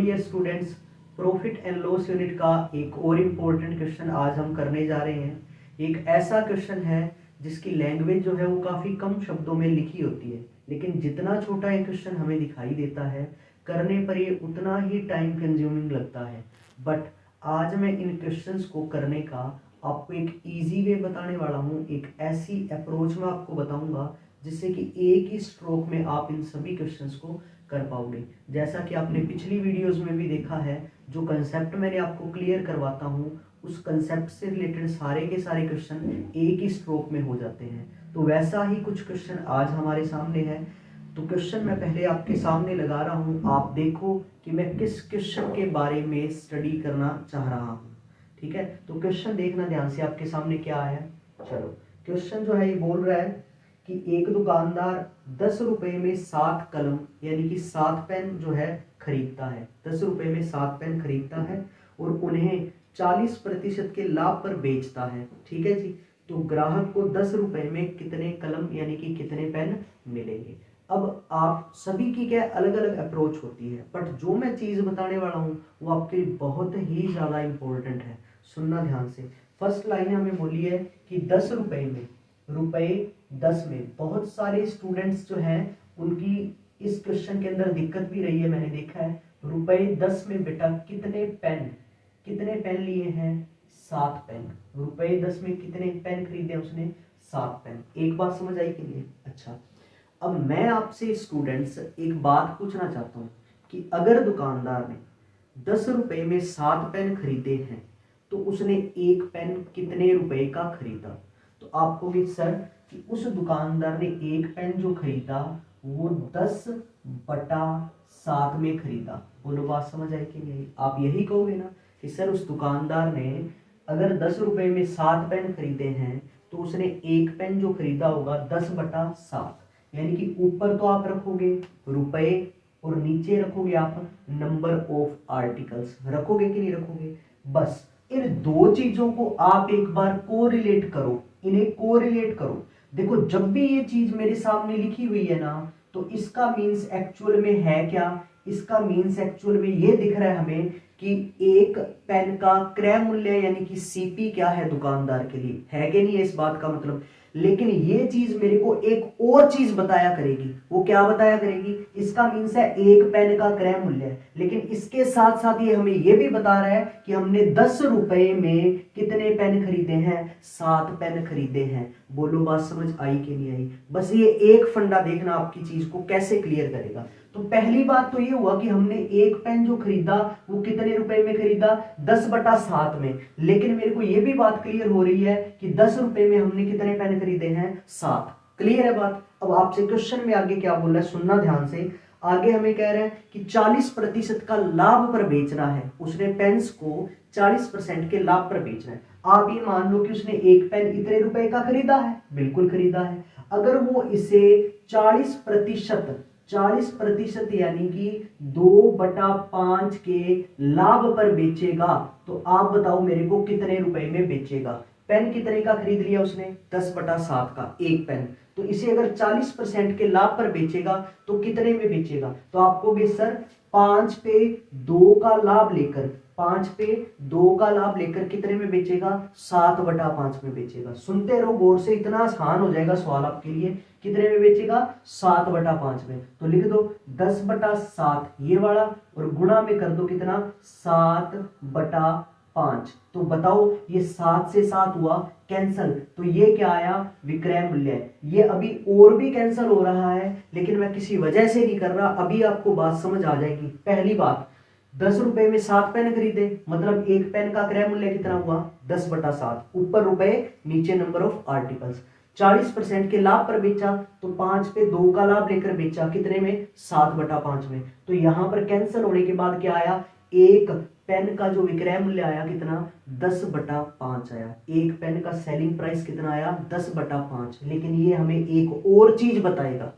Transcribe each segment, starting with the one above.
Dear students, profit and loss unit का एक और इम्पोर्टेंट क्वेश्चन आज हम करने जा रहे हैं। एक ऐसा क्वेश्चन है जिसकी लैंग्वेज जो है वो काफ़ी कम शब्दों में लिखी होती है, लेकिन जितना छोटा ये क्वेश्चन हमें दिखाई देता है करने पर ये उतना ही टाइम कंज्यूमिंग लगता है। बट आज मैं इन क्वेश्चंस को करने का आपको एक ईजी वे बताने वाला हूँ। एक ऐसी अप्रोच में आपको बताऊंगा जिससे कि एक ही स्ट्रोक में आप इन सभी क्वेश्चंस को कर पाओगे। जैसा कि आपने पिछली वीडियोस में भी देखा है, जो कंसेप्ट मैंने आपको क्लियर करवाता हूँ उस कंसेप्ट से रिलेटेड सारे के सारे क्वेश्चन एक ही स्ट्रोक में हो जाते हैं। तो वैसा ही कुछ क्वेश्चन आज हमारे सामने है। तो क्वेश्चन मैं पहले आपके सामने लगा रहा हूँ, आप देखो कि मैं किस क्वेश्चन के बारे में स्टडी करना चाह रहा हूँ। ठीक है, तो क्वेश्चन देखना ध्यान से, आपके सामने क्या आया। चलो, क्वेश्चन जो है ये बोल रहा है कि एक दुकानदार 10 रुपए में 7 कलम यानी कि 7 पेन जो है खरीदता है। 10 रुपए में 7 पेन खरीदता है और उन्हें 40% के लाभ पर बेचता है। ठीक है जी, तो ग्राहक को 10 रुपए में कितने कलम यानी कि कितने पेन मिलेंगे। अब आप सभी की क्या अलग अलग अप्रोच होती है, बट जो मैं चीज बताने वाला हूँ वो आपके लिए बहुत ही ज्यादा इंपॉर्टेंट है। सुनना ध्यान से। फर्स्ट लाइन हमें बोली है कि 10 रुपए में, रुपए 10 में, बहुत सारे स्टूडेंट्स जो हैं उनकी इस क्वेश्चन के अंदर दिक्कत भी रही है, मैंने देखा है। रुपए 10 में बेटा कितने पेन लिए हैं? 7 पेन। रुपए 10 में कितने पेन खरीदे उसने? 7 पेन। एक बात समझ आई कि नहीं? अच्छा, अब मैं आपसे स्टूडेंट्स एक बात पूछना चाहता हूँ कि अगर दुकानदार ने 10 रुपए में 7 पेन खरीदे हैं तो उसने एक पेन कितने रुपए का खरीदा? तो आप कहोगे सर कि उस दुकानदार ने एक पेन जो खरीदा वो 10/7 में खरीदा। बोलो, बात समझ आई कि नहीं? आप यही कहोगे ना कि सर उस दुकानदार ने अगर 10 रुपए में 7 पेन खरीदे हैं तो उसने एक पेन जो खरीदा होगा 10/7, यानी कि ऊपर तो आप रखोगे रुपए और नीचे रखोगे आप नंबर ऑफ आर्टिकल्स। रखोगे कि नहीं रखोगे? बस इन दो चीजों को आप एक बार कोरिलेट करो, इन्हें कोरिलेट करो। देखो, जब भी ये चीज मेरे सामने लिखी हुई है ना, तो इसका मीन्स एक्चुअल में है क्या? इसका मीन्स एक्चुअल में ये दिख रहा है हमें कि एक पेन का क्रय मूल्य यानी कि सीपी क्या है दुकानदार के लिए, है कि नहीं है इस बात का मतलब। लेकिन ये चीज मेरे को एक और चीज बताया करेगी। वो क्या बताया करेगी? इसका मीन्स है एक पेन का क्रय मूल्य, लेकिन इसके साथ साथ ये हमें ये भी बता रहा है कि हमने 10 रुपए में कितने पेन खरीदे हैं? 7 पेन खरीदे हैं। बोलो, बात समझ आई कि नहीं आई? बस ये एक फंडा देखना आपकी चीज को कैसे क्लियर करेगा। तो पहली बात तो ये हुआ कि हमने एक पेन जो खरीदा वो कितने रुपए में खरीदा? 10/7 में। लेकिन मेरे को ये भी बात क्लियर हो रही है कि 10 रुपए में हमने कितने पेन खरीदे हैं? 7। क्लियर है बात? अब आपसे क्वेश्चन में आगे क्या बोल रहा है, सुनना ध्यान से। आगे हमें कह रहे हैं कि 40% का लाभ पर बेचना है। उसने पेन्स को 40% के लाभ पर बेचना है। आप ये मान लो कि उसने एक पेन इतने रुपए का खरीदा है, बिल्कुल खरीदा है। अगर वो इसे 40% यानी कि 2/5 के लाभ पर बेचेगा, तो आप बताओ मेरे को कितने रुपए में बेचेगा? पेन कितने का खरीद लिया उसने? 10/7 का एक पेन। तो इसे अगर 40% के लाभ पर बेचेगा तो कितने में बेचेगा? तो आपको भी सर 5 पे 2 का लाभ लेकर, 5 पे 2 का लाभ लेकर कितने में बेचेगा? 7/5 में बेचेगा। सुनते रहो गौर से, इतना आसान हो जाएगा सवाल आपके लिए। कितने में बेचेगा? 7/5 में। तो लिख दो 10/7 ये वाला और गुणा में कर दो कितना? 7/5। तो बताओ ये 7 से 7 हुआ कैंसल, तो ये क्या आया? विक्रय मूल्य। ये अभी और भी कैंसल हो रहा है, लेकिन मैं किसी वजह से नहीं कर रहा, अभी आपको बात समझ आ जाएगी। पहली बात, 10 रुपए में 7 पेन खरीदे, मतलब एक पेन का क्रय मूल्य कितना हुआ? 10/7। ऊपर रुपए, नीचे नंबर ऑफ आर्टिकल्स। 40% के लाभ पर बेचा, तो 5 पे 2 का लाभ लेकर बेचा, कितने में? 7/5 में। तो यहां पर कैंसिल होने के बाद क्या आया? एक पेन का जो विक्रय मूल्य आया कितना? 10/5 आया। एक पेन का सेलिंग प्राइस कितना आया? 10/5। लेकिन ये हमें एक और चीज बताएगा।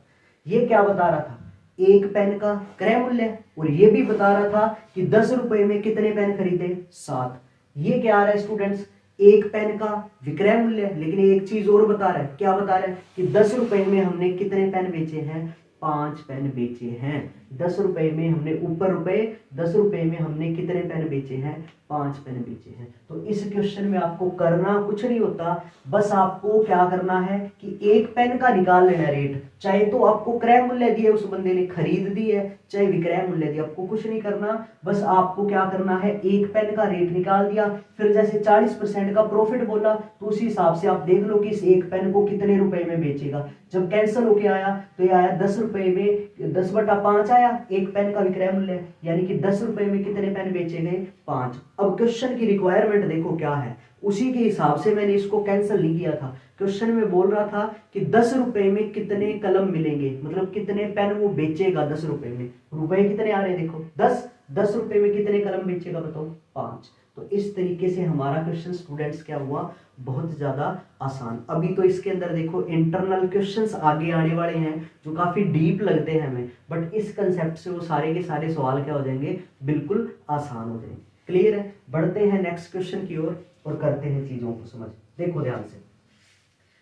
ये क्या बता रहा था? एक पेन का क्रय मूल्य, और ये भी बता रहा था कि 10 रुपए में कितने पेन खरीदे? 7। ये क्या आ रहा है स्टूडेंट्स? एक पेन का विक्रय मूल्य, लेकिन एक चीज और बता रहा है। क्या बता रहा है? कि 10 रुपए में हमने कितने पेन बेचे हैं? 5 पेन बेचे हैं। 10 रुपए में हमने ऊपर रुपए 10 रुपए में हमने कितने पेन बेचे हैं? 5 पेन बेचे हैं। तो इस क्वेश्चन में आपको करना कुछ नहीं होता, बस आपको क्या करना है कि एक पेन का निकाल लेना रेट, चाहे तो आपको क्रय मूल्य दिया उस बंदे ने खरीद दी है, चाहे विक्रय मूल्य दिया, आपको कुछ नहीं करना, बस आपको क्या करना है एक पेन का रेट निकाल दिया, फिर जैसे 40% का प्रॉफिट बोला तो उसी हिसाब से आप देख लो कि इस एक पेन को कितने रुपए में बेचेगा। जब कैंसिल होके आया तो ये आया 10 रुपए में, 10/5 आया एक पेन का विक्रय मूल्य, यानी कि 10 रुपए में कितने पेन बेचे गए? 5। अब क्वेश्चन की रिक्वायरमेंट देखो क्या है, उसी के हिसाब से मैंने इसको कैंसिल नहीं किया था। क्वेश्चन में बोल रहा था कि 10 रुपए में कितने कलम मिलेंगे, मतलब कितने पेन वो बेचेगा 10 रुपए में। रुपए कितने आ रहे हैं देखो 10 रुपए में कितने कलम बेचेगा बताओ? 5। तो इस तरीके से हमारा क्वेश्चन स्टूडेंट्स क्या हुआ, बहुत ज्यादा आसान। अभी तो इसके अंदर देखो इंटरनल क्वेश्चंस आगे आने वाले हैं जो काफी डीप लगते हैं हमें, बट इस कंसेप्ट से वो सारे के सारे सवाल क्या हो जाएंगे, बिल्कुल आसान हो जाएंगे। क्लियर है? बढ़ते हैं नेक्स्ट क्वेश्चन की ओर और करते हैं चीजों को समझ। देखो ध्यान से,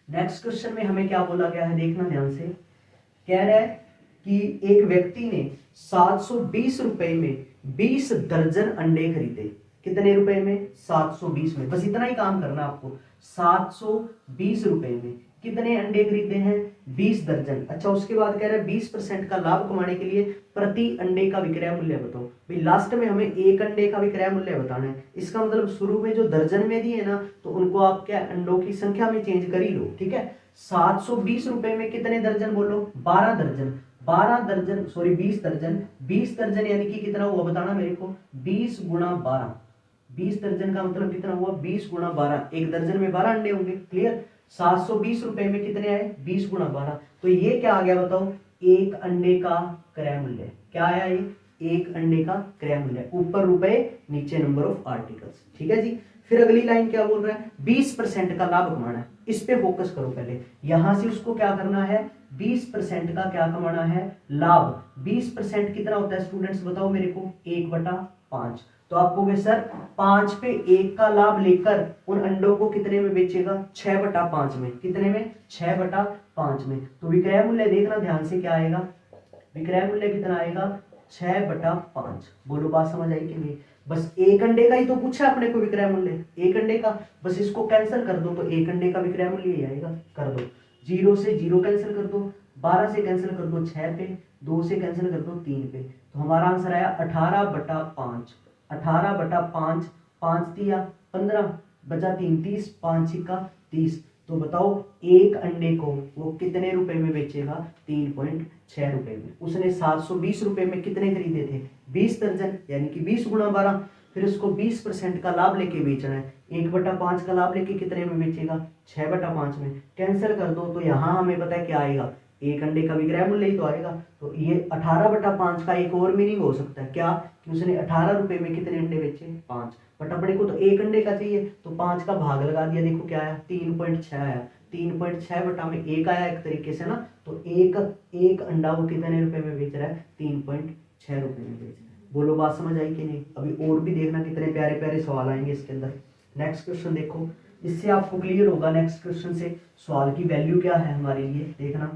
नेक्स्ट क्वेश्चन में हमें क्या बोला गया है, देखना ध्यान से। कह रहा है कि एक व्यक्ति ने 720 रुपए में 20 दर्जन अंडे खरीदे। कितने रुपए में? 720 में। बस इतना ही काम करना आपको। 720 रुपए में कितने अंडे खरीदे हैं? 20 दर्जन। अच्छा, उसके बाद कह रहा है 20% का लाभ कमाने के लिए प्रति अंडे का विक्रय मूल्य बताओ। भाई लास्ट में हमें एक अंडे का विक्रय मूल्य बताना है। इसका मतलब शुरू में जो दर्जन में दिए ना, तो उनको आप क्या अंडों की संख्या में चेंज कर ही लो, ठीक है। 720 रुपए में कितने दर्जन बोलो? 12 दर्जन। 12 दर्जन, सॉरी 20 दर्जन। 20 दर्जन यानी कि कितना हुआ बताना मेरे को? 20 गुणा 12। 20 दर्जन का मतलब कितना हुआ? 20 गुणा 12। एक दर्जन में 12 अंडे होंगे। क्लियर? 720 रुपए में कितने आए? 20 गुणा 12। तो ये क्या आ गया बताओ? एक अंडे का क्रय मूल्य। क्या आया ये? एक अंडे का क्रय मूल्य। ऊपर रुपए, नीचे नंबर ऑफ आर्टिकल्स। ठीक है जी। फिर अगली लाइन क्या बोल रहा है? 20% का लाभ कमाना है। इस पे फोकस करो पहले। यहां से उसको क्या करना है? 20% का क्या कमाना है? लाभ। 20% कितना होता है स्टूडेंट्स बताओ मेरे को? 1/5। तो आप कहोगे सर 5 पे 1 का लाभ लेकर उन अंडों को कितने में बेचेगा? 6/5 में। कितने में? 6/5 में। तो विक्रय मूल्य देखना ध्यान से क्या आएगा? विक्रय मूल्य कितना आएगा? 6/5। बोलो बात समझ आई कि नहीं? बस एक अंडे का ही तो पूछा अपने को विक्रय मूल्य, एक अंडे का। बस इसको कैंसिल कर दो तो एक अंडे का विक्रय मूल्य ही आएगा। कर दो, 0 से 0 कैंसिल कर दो, 12 से कैंसिल कर दो 6 पे, 2 से कैंसिल कर दो 3 पे। तो हमारा आंसर आया 18/5। 18/5, 5 दिया 15, बचा 3, 30, 5 छिक्का 30। तो बताओ एक अंडे को वो कितने रुपए में बेचेगा? 3.6 रुपए में। उसने 720 रुपए में कितने खरीदे थे? 20 दर्जन, यानी कि 20 गुणा 12। फिर उसको 20% का लाभ लेके बेचना है। 1/5 का लाभ लेके कितने में बेचेगा? 6/5 में। कैंसिल कर दो तो यहाँ हमें पता है क्या आएगा? एक अंडे का विक्रय मूल्य ही तो आएगा। तो ये 18/5 का एक और मीनिंग हो सकता है क्या? कि उसने 18 रुपए में कितने अंडे बेचे? 5। बट अपने को तो एक अंडे का चाहिए, तो 5 का भाग लगा दिया। देखो क्या आया? 3.6 आया। 3.6 बटा में 1 आया एक तरीके से ना। तो एक अंडा वो कितने रुपए में बेच रहा है? 3.6 रुपए में बेच रहा है। बोलो बात समझ आई कि नहीं? अभी और भी देखना कितने प्यारे प्यारे सवाल आएंगे इसके अंदर। नेक्स्ट क्वेश्चन देखो, इससे आपको क्लियर होगा नेक्स्ट क्वेश्चन से सवाल की वैल्यू क्या है हमारे लिए। देखना,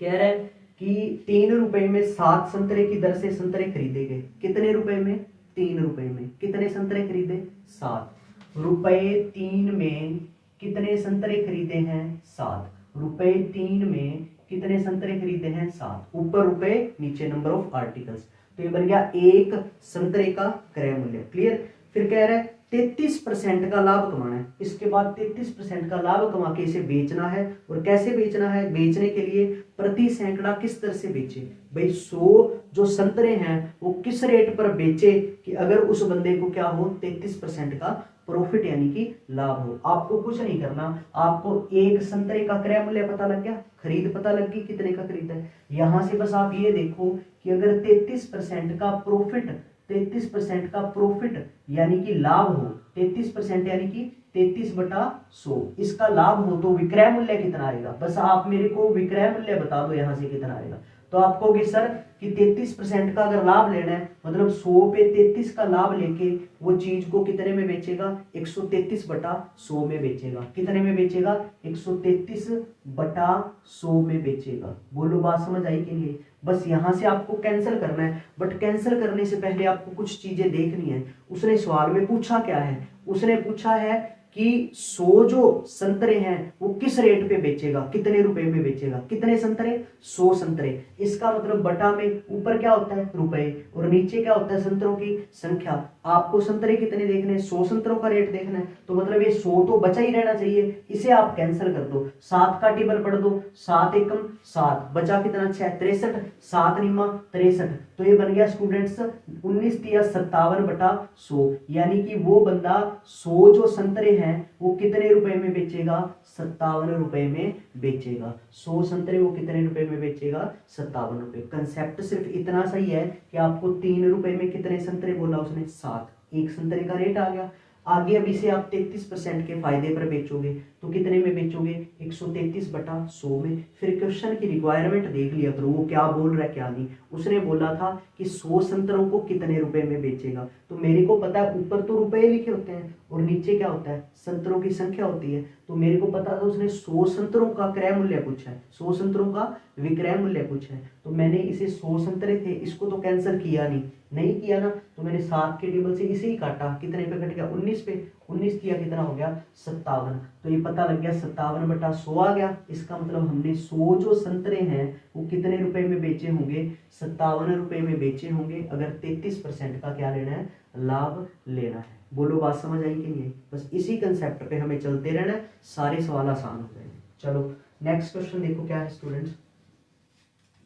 कह रहा है कि 3 रुपए में 7 संतरे की दर से संतरे खरीदे गए। कितने रुपए में? 3 रुपए में। कितने संतरे खरीदे? 7 रुपए। 3 में कितने संतरे खरीदे हैं? 7 रुपए। 3 में कितने संतरे खरीदे हैं? 7। ऊपर रुपए, नीचे नंबर ऑफ आर्टिकल्स। तो ये बन गया एक संतरे का क्रय मूल्य। क्लियर? फिर कह रहा है 33% का लाभ कमाना है। इसके बाद 33% का लाभ कमा के इसे बेचना है। और कैसे बेचना है? बेचने के लिए प्रति सैकड़ा किस तरह से बेचे? भाई 100 जो संतरे हैं वो किस रेट पर बेचे कि अगर उस बंदे को क्या हो? 33% का प्रॉफिट यानी कि लाभ हो। आपको कुछ नहीं करना, आपको एक संतरे का क्रय मूल्य पता लग गया, खरीद पता लग गई कितने का खरीदा है। यहां से बस आप ये देखो कि अगर 33% का प्रॉफिट, 33% का प्रॉफिट यानी कि लाभ हो, 33% यानी कि 33/100 इसका लाभ हो, तो विक्रय मूल्य कितना आएगा? बस आप मेरे को विक्रय मूल्य बता दो यहां से कितना आएगा। तो आप कहोगे सर कि 33% का अगर लाभ लेना है, मतलब 100 पे 33 का लाभ लेके वो चीज को कितने में बेचेगा, 133/100 में बेचेगा। कितने में बेचेगा, 133/100 में बेचेगा। बोलो बात समझ आई कि नहीं। बस यहां से आपको कैंसिल करना है, बट कैंसिल करने से पहले आपको कुछ चीजें देखनी है। उसने सवाल में पूछा क्या है, उसने पूछा है कि 100 जो संतरे हैं वो किस रेट पे बेचेगा, कितने रुपए में बेचेगा। कितने संतरे, 100 संतरे। इसका मतलब बटा में ऊपर क्या होता है, रुपए, और नीचे क्या होता है, संतरों की संख्या। आपको संतरे कितने देखने हैं, 100 संतरों का रेट देखना है, तो मतलब ये 100 तो बचा ही रहना चाहिए। इसे आप कैंसिल कर दो, 7 का टेबल पढ़ दो, 7 एकम 7, बचा कितना, 6, 63, 7 निमा 63। तो ये बन गया स्टूडेंट्स 19 तिया 57/100, यानी कि वो बंदा 100 जो संतरे हैं वो कितने रुपए में बेचेगा, 57 रुपए में बेचेगा। 100 संतरे वो कितने रुपए में बेचेगा, 57 रुपए। कंसेप्ट सिर्फ इतना सही है कि आपको 3 रुपए में कितने संतरे बोला उसने, 7, एक संतरे का रेट आ गया। आगे अब इसे आप 33% के फायदे पर बेचोगे तो कितने में बेचोगे, 133/100 में। फिर क्वेश्चन की रिक्वायरमेंट देख लिया करो, वो क्या बोल रहा है क्या नहीं। उसने बोला था कि 100 संतरों को कितने रुपए में बेचेगा, तो मेरे को पता है ऊपर तो रुपए लिखे होते हैं और नीचे क्या होता है, संतरों की संख्या होती है। तो मेरे को पता था उसने 100 संतरों का क्रय मूल्य पूछा है, 100 संतरों का विक्रय मूल्य पूछा है। तो मैंने इसे 100 संतरे थे, इसको तो कैंसिल किया नहीं किया ना, तो मैंने 7 के टेबल से इसे ही काटा, कितने पे कट गया, 19 पे। 19 किया कितना हो गया, 57। तो ये पता लग गया 57/100 आ गया। इसका मतलब हमने 100 जो संतरे हैं वो कितने रुपए में बेचे होंगे, 57 रुपए में बेचे होंगे, अगर 33% का क्या लेना है, लाभ लेना है। बोलो बात समझ आई कि नहीं। बस इसी कंसेप्ट पे हमें चलते रहना है, सारे सवाल आसान हो जाएंगे। चलो नेक्स्ट क्वेश्चन देखो क्या है स्टूडेंट्स,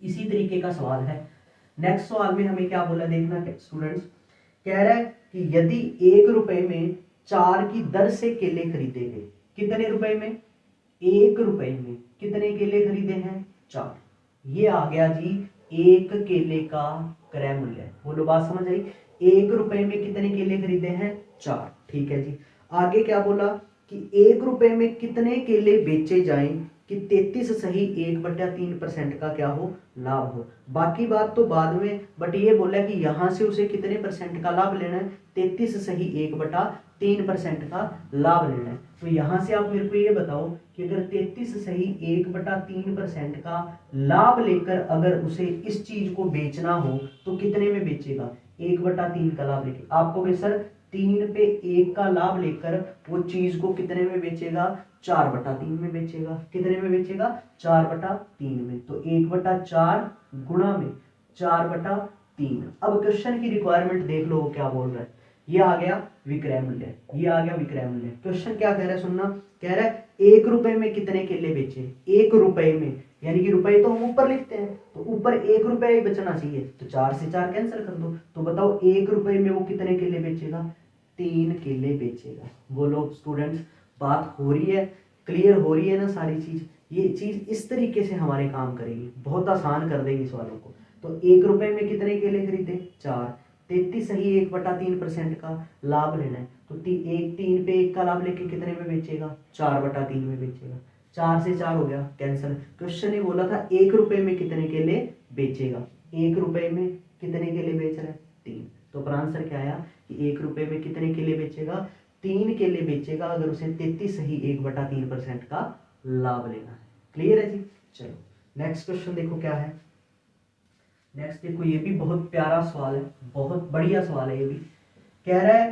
इसी तरीके का सवाल है। नेक्स्ट सवाल में हमें क्या बोला देखना स्टूडेंट्स, कह रहा है कि यदि 1 रुपए में 4 की दर से केले खरीदे गए, कितने रुपए में, 1 रुपए में कितने केले खरीदे हैं, 4। ये आ गया जी 1 केले का क्रय मूल्य। बोलो बात समझ आई। 1 रुपए में कितने केले खरीदे हैं, 4। ठीक है जी। आगे क्या बोला कि 1 रुपए में कितने केले बेचे जाएं कि 33 सही 1/3% का क्या हो, लाभ हो। बाकी बात तो बाद में, बट ये बोला कि यहां से उसे कितने परसेंट का लाभ लेना है, 33 सही 1/3% का लाभ लेना है। तो यहां से आप मेरे को ये बताओ कि अगर 33 सही 1/3% का लाभ लेकर अगर उसे इस चीज को बेचना हो तो कितने में बेचेगा, 1/3 का लाभ लेके। आपको भी सर 3 पे 1 का लाभ लेकर वो चीज को कितने में बेचेगा, 4/3 में बेचेगा। कितने में बेचेगा, 4/3 में। तो 1/4 गुणा में 4/3। अब क्वेश्चन की रिक्वायरमेंट देख लो वो क्या बोल रहा है। ये आ गया विक्रय मूल्य, ये आ गया विक्रय मूल्य। क्वेश्चन क्या कह रहा है सुनना, कह रहा है 1 रुपए में कितने केले बेचे, 1 रुपए में, यानी कि रुपए तो हम ऊपर लिखते हैं तो ऊपर 1 रुपया ही बचना चाहिए, तो 4 से 4 कैंसिल कर दो। तो बताओ 1 रुपए में वो कितने केले बेचेगा, 3 केले बेचेगा। बोलो स्टूडेंट्स बात हो रही है, क्लियर हो रही है ना सारी चीज। ये चीज इस तरीके से हमारे काम करेगी, बहुत आसान कर देगी सवालों को। तो 1 रुपए में कितने केले खरीदे, 4। 33 सही 1/3% का लाभ लेना है, तो 3 पे 1 का लाभ लेके कितने में बेचेगा, 4/3 में बेचेगा। 4 से 4 हो गया कैंसिल। क्वेश्चन ने बोला था 1 रुपए में कितने केले बेचेगा, 1 रुपए में कितने केले बेच रहा है, 3। तो अपना आंसर क्या आया कि 1 रुपए में कितने केले बेचेगा, 3 केले बेचेगा, अगर उसे 33 सही 1/3% का लाभ लेना है। क्लियर है जी। चलो नेक्स्ट क्वेश्चन देखो क्या है। नेक्स्ट देखो, ये भी बहुत प्यारा सवाल है, बहुत बढ़िया सवाल है। ये भी कह रहा है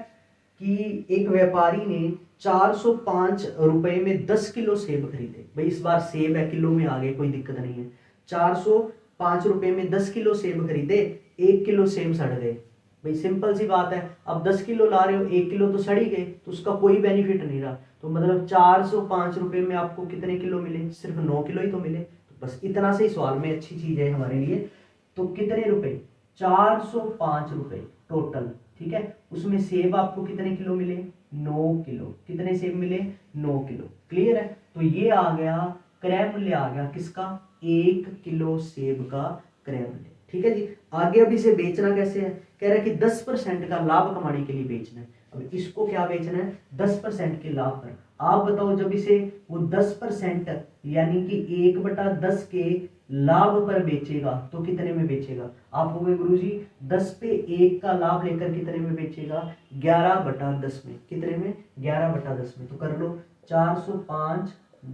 कि एक व्यापारी ने 405 रुपए में 10 किलो सेब खरीदे। भाई इस बार सेब है, किलो में आ गए, कोई दिक्कत नहीं है। 405 रुपए में 10 किलो सेब खरीदे, 1 किलो सेब सड़ गए। भाई सिंपल सी बात है, अब 10 किलो ला रहे हो, 1 किलो तो सड़ ही गए, तो उसका कोई बेनिफिट नहीं रहा। तो मतलब 405 रुपए में आपको कितने किलो मिले, सिर्फ 9 किलो ही तो मिले। तो बस इतना से ही सवाल में अच्छी चीज है हमारे लिए। तो कितने रुपए, 405 रुपए टोटल, ठीक है। उसमें सेब आपको कितने किलो मिले, 9 किलो। कितने सेब मिले, 9 किलो। क्लियर है। तो ये आ गया क्रय मूल्य, आ गया किसका, 1 किलो सेब का क्रय मूल्य। ठीक है जी। आगे अब इसे बेचना कैसे है, कह रहा है कि 10% का लाभ कमाने के लिए बेचना है। अब इसको क्या बेचना है, 10% के लाभ पर। आप बताओ जब इसे वो 10% यानी कि 1/10 के लाभ पर बेचेगा तो कितने में बेचेगा? आप हो गए गुरुजी 10 पे 1 का लाभ लेकर कितने में बेचेगा? 11/10 में। कितने में? 11/10 में। तो कर लो 405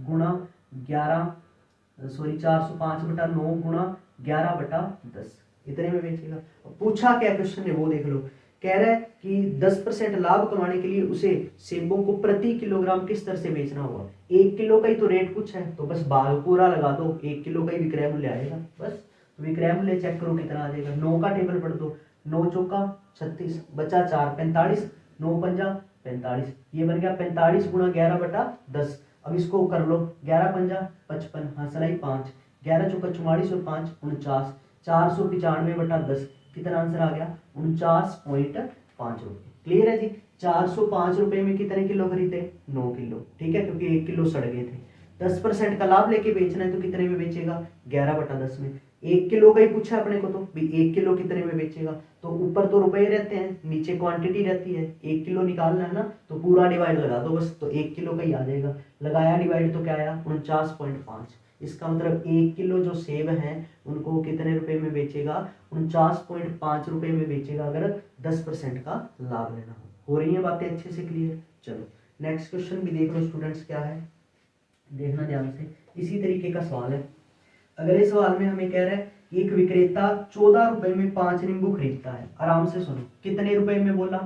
गुणा 11, सॉरी 405/9 गुणा 11/10, इतने में बेचेगा। पूछा क्या क्वेश्चन है वो देख लो। कह रहा है कि 10% लाभ कमाने के लिए उसे सेबों को प्रति किलोग्राम किस तरह से बेचना होगा। 1 किलो का ही तो रेट पूछा है, तो बस भाग पूरा लगा दो, 1 किलो का ही विक्रय मूल्य आएगा बस। तो विक्रय मूल्य चेक करो कितना आ जाएगा। 9 का टेबल पढ़ दो, 9 चौका 36, बचा 4 45, 9 पंजा 45, ये बन गया 45 गुणा 11/10। अब इसको कर लो 11 पंजा 55, हाँ सलाई 5, 11 चौका 44 और 5 49, 495/10, कितना आंसर आ गया? 49.5 रुपये। क्लियर है जी। 405 रुपए में कितने किलो खरीदे? 9 किलो। ठीक है, क्योंकि 1 किलो सड़ गए थे। 10% का लाभ लेके बेचना है तो कितने में बेचेगा? 11/10 में। 1 किलो का ही पूछा अपने को, तो भी 1 किलो कितने में बेचेगा? तो ऊपर तो रुपए रहते हैं, नीचे क्वांटिटी रहती है। 1 किलो निकालना है ना, तो पूरा डिवाइड लगा दो बस, तो 1 किलो का ही आ जाएगा। लगाया डिवाइड तो क्या आया? 49.5। इसका मतलब 1 किलो जो सेब हैं उनको कितने रुपए में बेचेगा? 49.5 रुपए में बेचेगा, अगर 10% का लाभ लेना हो रही है बातें अच्छे से क्लियर? चलो नेक्स्ट क्वेश्चन भी देख लो स्टूडेंट्स, क्या है देखना ध्यान से। इसी तरीके का सवाल है। अगले सवाल में हमें कह रहा है एक विक्रेता 14 रुपए में 5 नींबू खरीदता है। आराम से सुनो, कितने रुपए में बोला?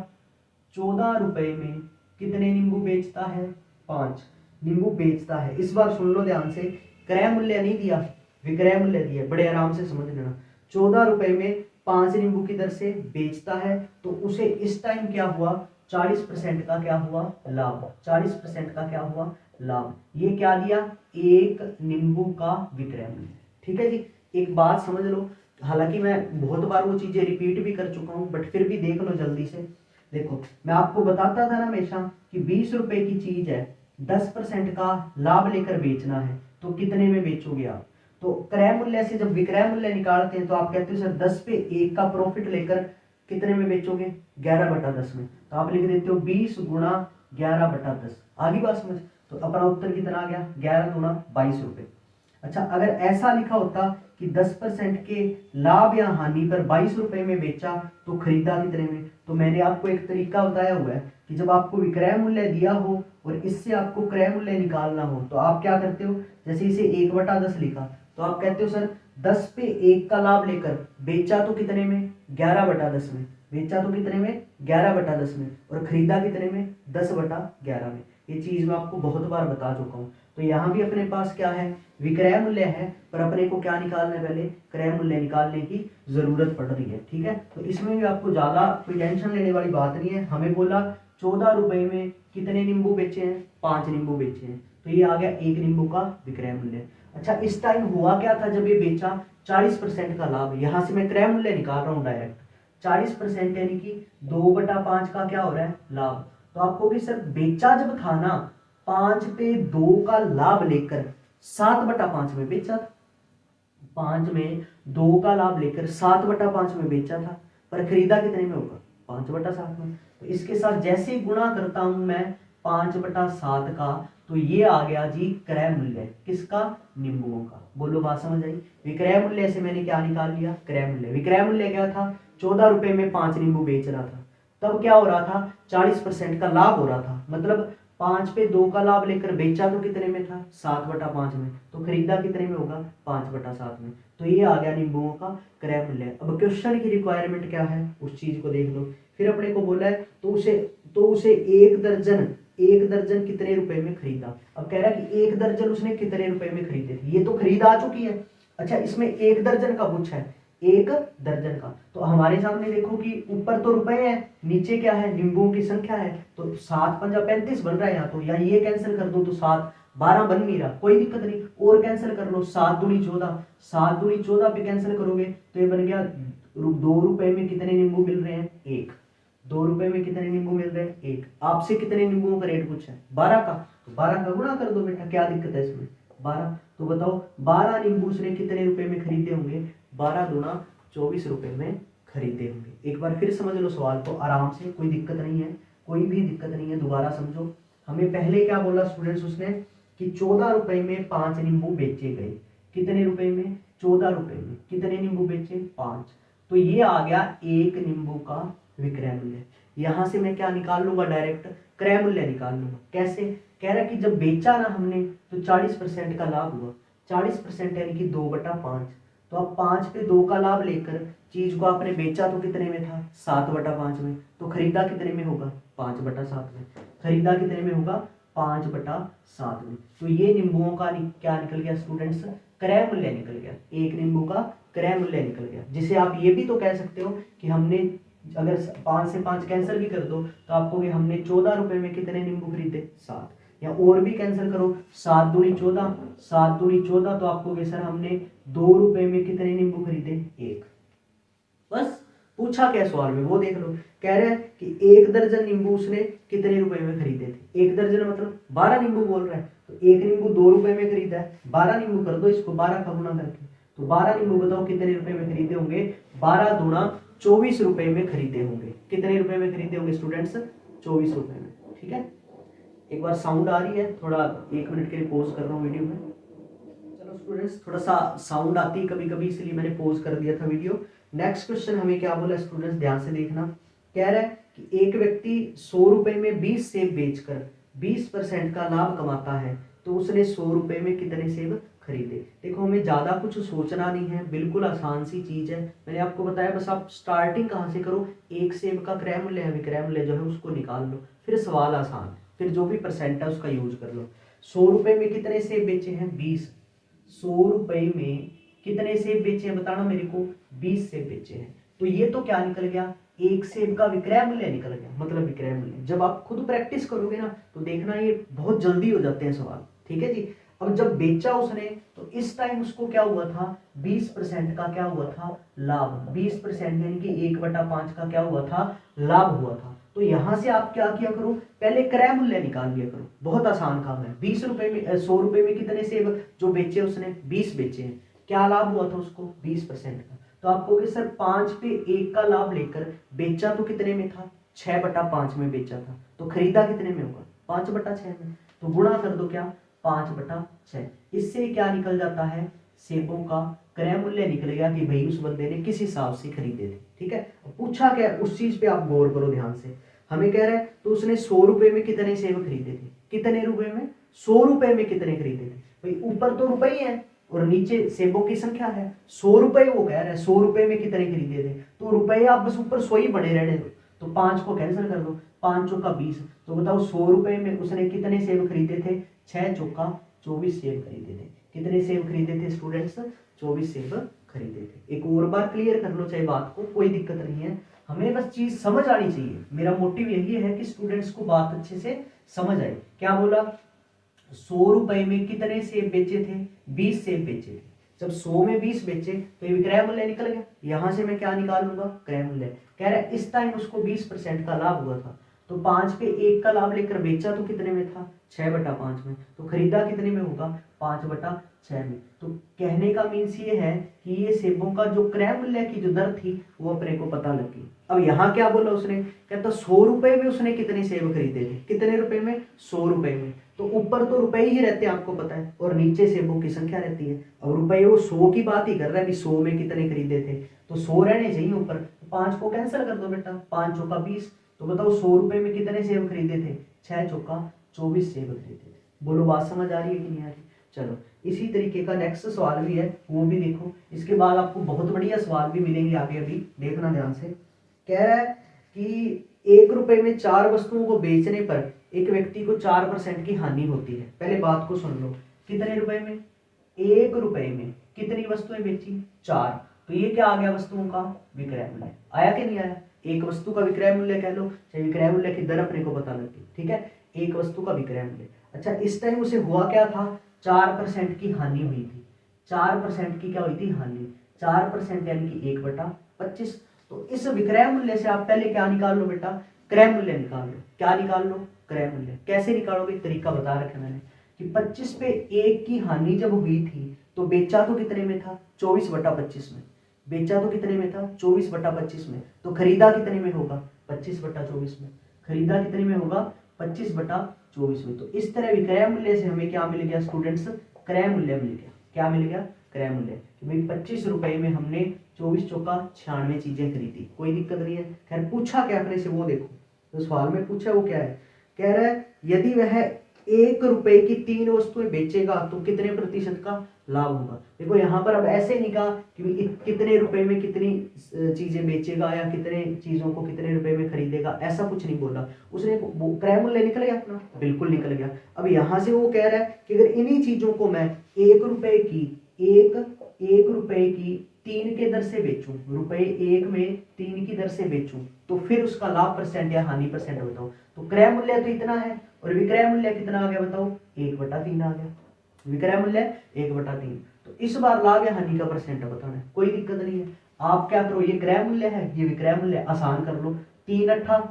14 रुपए में कितने नींबू बेचता है? 5 नींबू बेचता है। इस बार सुन लो ध्यान से, क्रय मूल्य नहीं दिया, विक्रय मूल्य दिया, बड़े आराम से समझ लेना। 14 रुपए में 5 नींबू की दर से बेचता है, तो उसे इस टाइम क्या हुआ? 40% का क्या हुआ? लाभ। 40% का क्या हुआ? लाभ। ये क्या दिया? एक नींबू का विक्रय मूल्य। ठीक है जी। एक बात समझ लो, हालांकि मैं बहुत बार वो चीजें रिपीट भी कर चुका हूं, बट फिर भी देख लो जल्दी से। देखो मैं आपको बताता था ना हमेशा कि 20 रुपए की चीज है, 10% का लाभ लेकर बेचना है तो कितने में बेचोगे आप? तो क्रय मूल्य से जब विक्रय मूल्य निकालते हैं तो आप कहते हो सर 10 पे 1 का प्रॉफिट लेकर कितने में बेचोगे? 11/10 में। तो आप लिख देते हो 20 गुणा 11/10। आगे बात समझ? तो अपना उत्तर कितना आ गया? 11 गुणा 22 रुपए। अच्छा, अगर ऐसा लिखा होता कि 10% के लाभ या हानि पर 22 रुपए में बेचा तो खरीदा कितने में, तो मैंने आपको एक तरीका बताया हुआ है कि जब आपको विक्रय मूल्य दिया हो और इससे आपको क्रय मूल्य निकालना हो तो आप क्या करते हो? जैसे इसे 1/10 लिखा तो आप कहते हो सर 10 पे 1 का लाभ लेकर बेचा तो कितने में? 11/10 में। बेचा तो कितने में? 11/10 में। और खरीदा कितने में? 10/11 में। ये चीज मैं आपको बहुत बार बता चुका हूँ। तो यहाँ भी अपने पास क्या है? विक्रय मूल्य है, पर अपने को क्या निकालना है? पहले क्रय मूल्य निकालने की जरूरत पड़ रही है। ठीक है, तो इसमें भी आपको ज्यादा कोई टेंशन लेने वाली बात नहीं है। हमें बोला 14 रुपए में कितने नींबू बेचे हैं? 5 नींबू बेचे हैं, तो ये आ गया 1 नींबू का विक्रय मूल्य। अच्छा, इस टाइम हुआ क्या था जब ये बेचा? 40% का लाभ। यहाँ से मैं क्रय मूल्य निकाल रहा हूँ डायरेक्ट। 40% यानी कि 2/5 का क्या हो रहा है? लाभ। तो आपको भी सर बेचा जब था ना, 5 पे 2 का लाभ लेकर 7/5 में बेचा था। 5 में 2 का लाभ लेकर 7/5 में बेचा था, पर खरीदा कितने में होगा? 5/7 में। तो इसके साथ जैसे ही गुणा करता हूं मैं 5/7 का, तो ये आ गया जी क्रय मूल्य। किसका? नींबुओं का। बोलो बात समझ आई? विक्रय मूल्य से मैंने क्या निकाल लिया? क्रय मूल्य। विक्रय मूल्य क्या था? 14 रुपए में 5 नींबू बेच रहा था, तब क्या हो रहा था? 40% का लाभ हो रहा था, मतलब 5 पे 2 का लाभ लेकर बेचा तो कितने में था? 7/5 में। तो खरीदा कितने में होगा? 5/7 में। तो ये आ गया नींबुओं का क्रय मूल्य। अब क्वेश्चन की रिक्वायरमेंट क्या है उस चीज को देख लो। फिर अपने को बोला है तो उसे एक दर्जन कितने रुपए में खरीदा। अब कह रहा है कि 1 दर्जन उसने कितने रुपए में खरीदे थे, ये तो खरीद आ चुकी है। अच्छा, इसमें 1 दर्जन का पूछा है, 1 दर्जन का। तो हमारे सामने देखो कि ऊपर तो रुपए है, नीचे क्या है? नींबुओं की संख्या है। तो 7 पंजा 35 बन रहा है यहाँ तो, या ये कैंसिल कर दो तो 7 12 बन नहीं रहा, कोई दिक्कत नहीं, और कैंसिल कर लो। 7 दूनी 14, 7 दूनी 14 पे कैंसिल करोगे तो ये बन गया 2 रुपए में कितने नींबू मिल रहे हैं? 1। 2 रुपए में कितने नींबू मिल रहे हैं? 1। आपसे कितने नींबुओं का रेट पूछा है? 12 का, तो 12 का गुणा कर दो बेटा, क्या दिक्कत है इसमें? 12। तो बताओ 12 नींबू उसने कितने रुपए में खरीदे होंगे? 12 दूना 24 रुपए में खरीदे होंगे। एक बार फिर समझ लो सवाल को आराम से, कोई दिक्कत नहीं है, कोई भी दिक्कत नहीं है, दोबारा समझो। हमें पहले क्या बोला स्टूडेंट्स उसने कि 14 रुपए में 5 नींबू बेचे गए। कितने रुपए में? 14 रुपए में। कितने नींबू बेचे? 5। तो ये आ गया एक नींबू का विक्रय मूल्य। यहां से मैं क्या निकाल लूंगा? डायरेक्ट क्रय मूल्य निकाल लूंगा। कैसे? कह रहा है कि जब बेचा ना हमने तो 40% का लाभ हुआ। 40% यानी कि 2/5। तो अब 5 पे 2 का लाभ लेकर चीज को आपने बेचा तो कितने में था? 7/5 में। तो खरीदा कितने में होगा? 5/7 में। खरीदा कितने में होगा? 5/7 में। तो ये नींबुओं का क्या निकल गया स्टूडेंट्स? क्रय मूल्य निकल गया। एक नींबू का क्रय मूल्य निकल गया। जिसे आप ये भी तो कह सकते हो कि हमने अगर 5 से 5 कैंसिल भी कर दो तो आपको कि हमने 14 रुपए में कितने नींबू खरीदे? 7। या और भी कैंसिल करो, 7 दूनी 14, 7 दूनी 14, तो आपको कि सर हमने 2 रुपए में कितने नींबू खरीदे? 1। बस पूछा क्या सवाल में वो देख लो। कह रहे हैं कि 1 दर्जन नींबू उसने कितने रुपए में खरीदे थे? 1 दर्जन मतलब 12 नींबू बोल रहा है। तो 1 नींबू 2 रुपए में खरीदा है। 12 नींबू कर दो इसको 12 का गुना करके। तो 12 नींबू बताओ कितने रुपए में खरीदे होंगे? 12 दूना 24 रुपए में खरीदे होंगे। कितने रुपए में खरीदे होंगे स्टूडेंट्स? 24 रुपए में। ठीक है, एक बार साउंड आ रही है, थोड़ा 1 मिनट के लिए पॉज कर रहा हूँ वीडियो में। चलो स्टूडेंट्स, थोड़ा सा साउंड आती है कभी कभी, इसलिए मैंने पॉज कर दिया था वीडियो। नेक्स्ट क्वेश्चन हमें क्या बोला स्टूडेंट्स, ध्यान से देखना। कह रहा है कि एक व्यक्ति 100 रुपए में 20 सेब बेचकर 20% का लाभ कमाता है, तो उसने 100 रुपए में कितने सेब खरीदे? देखो हमें ज्यादा कुछ सोचना नहीं है, बिल्कुल आसान सी चीज है। मैंने आपको बताया, बस आप स्टार्टिंग कहाँ से करो, एक सेब का क्रय मूल्य है विक्रय मूल्य जो है उसको निकाल लो, फिर सवाल आसान, फिर जो भी परसेंट है उसका यूज कर लो। 100 रुपए में कितने सेब बेचे हैं? 20। 100 रुपए में कितने सेब बेचे हैं बताना मेरे को? 20 सेब बेचे हैं। तो ये तो क्या निकल गया? एक सेब का विक्रय मूल्य निकल गया, मतलब विक्रय मूल्य। जब आप खुद प्रैक्टिस करोगे ना तो देखना ये बहुत जल्दी हो जाते हैं सवाल। ठीक है जी। अब जब बेचा उसने तो इस टाइम उसको क्या हुआ था? 20% का क्या हुआ था? लाभ। 20% यानी कि 1/5 का क्या हुआ था? लाभ हुआ था। तो यहां से आप क्या किया करो? पहले क्रय मूल्य निकाल लिया करो, बहुत आसान काम है। 20 रुपए में 100 रुपए में कितने सेब जो बेचे उसने? 20 बेचे हैं। क्या लाभ हुआ था उसको? 20% का। तो आपको कि सर 5 पे 1 का लाभ लेकर बेचा तो कितने में था? 6/5 में बेचा था। तो खरीदा कितने में होगा? 5/6 में। तो गुणा कर दो क्या? 5/6। इससे क्या निकल जाता है? सेबों का क्रय मूल्य निकल गया कि भाई उस बंदे ने किस हिसाब से खरीदे थे। ठीक है, पूछा क्या उस चीज पे आप गौर करो ध्यान से। हमें कह रहा है तो उसने 100 रुपए में कितने सेब खरीदे थे? कितने रुपए में? 100 रुपए में कितने खरीदे थे? भाई ऊपर तो रुपए ही है और नीचे सेबों की संख्या है। 100 रुपए वो कह रहा है, 100 रुपए में कितने खरीदे थे? तो रुपए आप बस ऊपर 100 ही बने रहने दो। तो 5 को कैंसिल कर दो, 5 चौका 20। तो बताओ 100 रुपए में उसने कितने सेब खरीदे थे? 6 चौका 24 सेब खरीदे थे। कितने सेब खरीदे थे स्टूडेंट्स? 24 सेब खरीदे थे। एक और बार क्लियर कर लो चाहे बात को, कोई दिक्कत नहीं है, हमें बस चीज समझ आनी चाहिए। मेरा मोटिव यही है कि स्टूडेंट्स को बात अच्छे से समझ आए। क्या बोला? 100 रुपए में कितने सेब बेचे थे? 20 सेब बेचे थे। जब 100 में 20 बेचे तो ये विक्रय मूल्य निकल गया। यहां से मैं क्या निकाल लूंगा? क्रय मूल्य। कह रहा है इस टाइम उसको 20% का लाभ हुआ था, तो 5 पे 1 का लाभ लेकर बेचा तो कितने में था? 6/5 में। तो खरीदा कितने में होगा? 5/6 में। तो कहने का मीन्स ये है कि ये सेबों का जो क्रय मूल्य की जो दर थी वो अपने को पता लगी। अब यहाँ क्या बोला उसने? कहता 100 रुपए में उसने कितने सेब खरीदे थे? कितने रुपए में? 100 रुपए में। तो ऊपर तो रुपए ही रहते हैं आपको पता है, और नीचे सेबों की संख्या रहती है। अब रुपए वो 100 की बात ही कर रहा है, 100 में कितने खरीदे थे, तो 100 रहने चाहिए ऊपर। 5 को कैंसिल कर दो बेटा, 5 चौका 20। तो बताओ 100 रुपए में कितने सेब खरीदे थे? 6 चौका 24 सेब खरीदे थे। बोलो बात समझ आ रही है कि नहीं आ रही? चलो इसी तरीके का नेक्स्ट सवाल भी है, वो भी देखो। इसके बाद आपको बहुत बढ़िया सवाल भी मिलेंगे आगे, अभी देखना ध्यान से। कह रहा है कि 1 रुपए में 4 वस्तुओं को बेचने पर एक व्यक्ति को 4% की हानि होती है। पहले बात को सुन लो, कितने रुपए में? 1 रुपए में कितनी वस्तुएं बेची? 4। तो ये क्या आ गया? वस्तुओं का विक्रय मूल्य। आया कि नहीं आया? एक वस्तु का विक्रय मूल्य कह लो, चाहे विक्रय मूल्य की दर अपने को पता लगी। ठीक है, एक वस्तु का विक्रय मूल्य। अच्छा, इस टाइम उसे हुआ क्या था? 4% की हानि हुई थी। 4% की क्या हुई थी? हानि। 4% यानी कि 1/25। तो इस विक्रय मूल्य से आप पहले क्या निकाल लो बेटा? क्रय मूल्य निकाल लो। क्या निकाल लो? क्रय मूल्य। कैसे निकालोगे? तरीका बता रखा मैंने कि 25 पे 1 की हानि जब हुई थी तो बेचा तो कितने में था? 24/25 में। बेचा तो कितने में था? 24/25 में। तो खरीदा कितने में होगा? 25/24 में। खरीदा कितने में होगा? 25/24 24 में। तो इस तरह विक्रय मूल्य से हमें क्या मिल गया स्टूडेंट्स, क्रय मूल्य मिल गया। क्या मिल गया, क्रय मूल्य। कि भाई 25 रुपए में हमने 24 चौका 96 चीजें खरीदी, कोई दिक्कत नहीं है। खैर पूछा क्या अपने से वो देखो, तो सवाल में पूछा वो क्या है, कह रहा है यदि वह 1 रुपए की 3 वस्तुएं बेचेगा तो कितने प्रतिशत का लाभ होगा। देखो यहाँ पर अब ऐसे नहीं कहा कि कितने रुपए में कितनी चीजें बेचेगा या कितने चीजों को कितने रुपए में खरीदेगा, ऐसा कुछ नहीं बोला उसने। क्रय मूल्य निकल गया अपना, बिल्कुल निकल गया। अब यहाँ से वो कह रहा है कि अगर इन्हीं चीजों को मैं 1 रुपए की एक रुपए की 3 के दर से बेचूं, रुपए 1 में 3 की दर से बेचूं, तो फिर उसका लाभ परसेंट या हानि परसेंट बताओ। तो क्रय मूल्य तो इतना है और विक्रय मूल्य कितना आ गया बताओ, 1/3 आ गया। विक्रय मूल्य 1/3। तो इस बार लाभ या हानि का परसेंट बताना है, कोई दिक्कत नहीं है। आप क्या करो, ये क्रय मूल्य है, ये विक्रय मूल्य, आसान कर लो। 3 8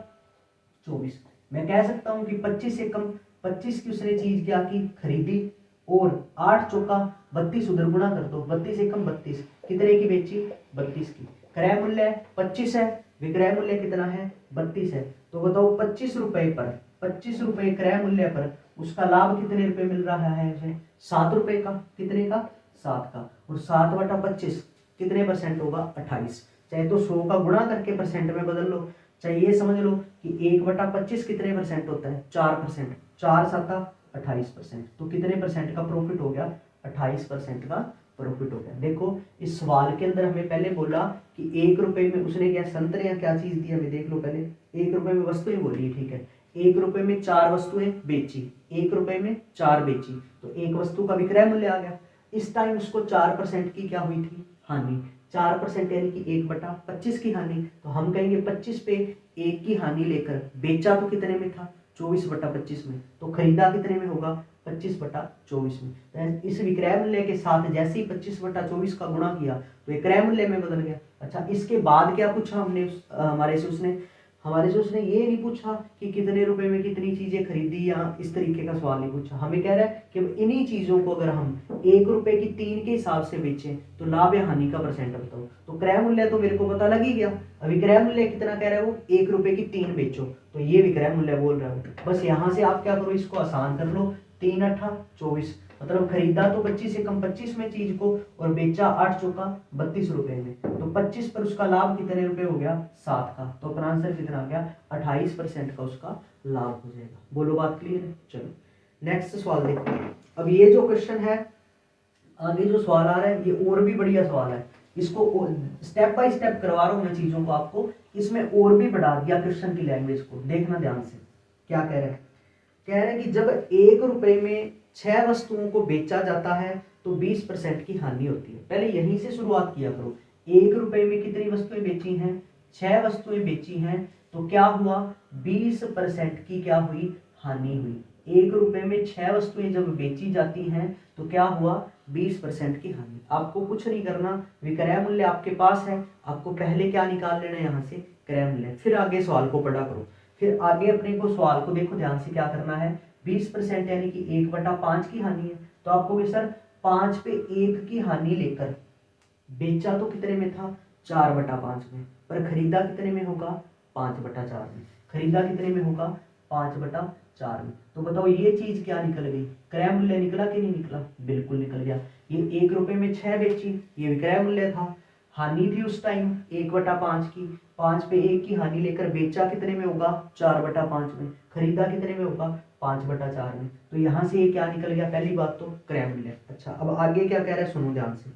24। मैं कह सकता हूं कि 25 से कम 25 की उसने चीज क्या की, खरीदी, और 8 चौका 32 उधर गुणा कर दो, 32 से कम 32, कितने की बेची, 32 की। क्रय मूल्य 25 है, विक्रय मूल्य कितना है, 32 है। तो बताओ 25 रुपए पर, 25 रुपए क्रय मूल्य पर उसका लाभ कितने रुपए मिल रहा है उसे, 7 रुपए का। कितने का, 7 का। और 7/25 कितने परसेंट होगा, 28। चाहे तो 100 का गुणा करके परसेंट में बदल लो, चाहे ये समझ लो कि 1/25 कितने परसेंट होता है, 4%। 4 7 28%। तो कितने परसेंट का प्रॉफिट हो गया, 28% का प्रॉफिट हो गया। देखो इस सवाल के अंदर हमें पहले बोला कि 1 रुपए में उसने क्या संतरे या क्या चीज दी हमें, देख लो पहले। 1 रुपए में वस्तुएं बोली, ठीक है। 1 रुपए में 4 वस्तुएं बेची, 1 रुपए में 4 बेची, तो एक वस्तु का विक्रय मूल्य आ गया। इस टाइम उसको 4% की क्या हुई थी, हानि। 4% यानी कि 1/25 की हानि। तो हम कहेंगे 25 पे 1 की हानि लेकर बेचा तो कितने में था, 24/25 में। तो खरीदा कितने में होगा, 25/24 में। तो इस विक्रय मूल्य के साथ जैसे ही 25/24 का गुणा किया तो ये क्रय मूल्य में बदल गया। अच्छा, इसके बाद क्या पूछा हमने हमारे से उसने ये नहीं पूछा कि कितने रुपए में कितनी चीजें खरीदी, या इस तरीके का सवाल नहीं पूछा। हमें कह रहा है कि इन्हीं चीजों को अगर हम 1 रुपए की 3 के हिसाब से बेचें तो लाभ या हानि का परसेंट बताओ। तो क्रय मूल्य तो मेरे को पता लग ही गया। अब विक्रय मूल्य कितना कह रहा है वो, 1 रुपए की 3 बेचो, तो ये विक्रय मूल्य बोल रहा है। बस यहाँ से आप क्या करो, इसको आसान कर लो। 3 8 24, मतलब खरीदा तो 25 से कम 25 में चीज को और बेचा 8 चौका 32 रुपए में। तो 25 पर उसका लाभ कितने रुपए हो गया, 7 का। तो अपना आंसर कितना आ गया, 28% का उसका लाभ हो जाएगा। बोलो बात क्लियर है। चलो नेक्स्ट सवाल देखो। अब ये जो क्वेश्चन है, आगे जो सवाल आ रहा है ये और भी बढ़िया सवाल है। इसको स्टेप बाय स्टेप करवा रहा हूं मैं चीजों को आपको, इसमें और भी बढ़ा दिया क्वेश्चन की लैंग्वेज को। देखना ध्यान से क्या कह रहे हैं। कह रहे हैं कि जब 1 रुपए में 6 वस्तुओं को बेचा जाता है तो 20% की हानि होती है। पहले यहीं से शुरुआत किया करो। 1 रुपए में कितनी वस्तुएं बेची हैं, 6 वस्तुएं बेची हैं, तो क्या हुआ, 20% की क्या हुई, हानि हुई। 1 रुपए में 6 वस्तुएं जब बेची जाती हैं तो क्या हुआ, 20% की हानि। आपको कुछ नहीं करना, विक्रय मूल्य आपके पास है, आपको पहले क्या निकाल लेना है यहाँ से, क्रय मूल्य, फिर आगे सवाल को पढ़ा करो। फिर आगे अपने को सवाल को देखो ध्यान से, क्या करना है, 20% यानी कि 1/5 की हानि है। तो आपको सर 5 पे 1 की हानि लेकर बेचा तो कितने में था, 4/5 में, पर खरीदा कितने में होगा, 5/4 में। खरीदा कितने में होगा, 5/4 में। तो बताओ ये चीज क्या निकल गई, क्रय मूल्य निकला कि नहीं निकला, बिल्कुल निकल गया। ये 1 रुपए में 6 बेची, ये विक्रय मूल्य था। हानि थी उस टाइम 1/5 की, 5 पे 1 की हानि लेकर बेचा कितने में होगा, 4/5 में। खरीदा कितने में होगा, 5/4 में। तो यहाँ से ये क्या निकल गया, पहली बात तो क्रय मूल्य। अच्छा, अब आगे क्या कह रहा है, सुनो ध्यान से।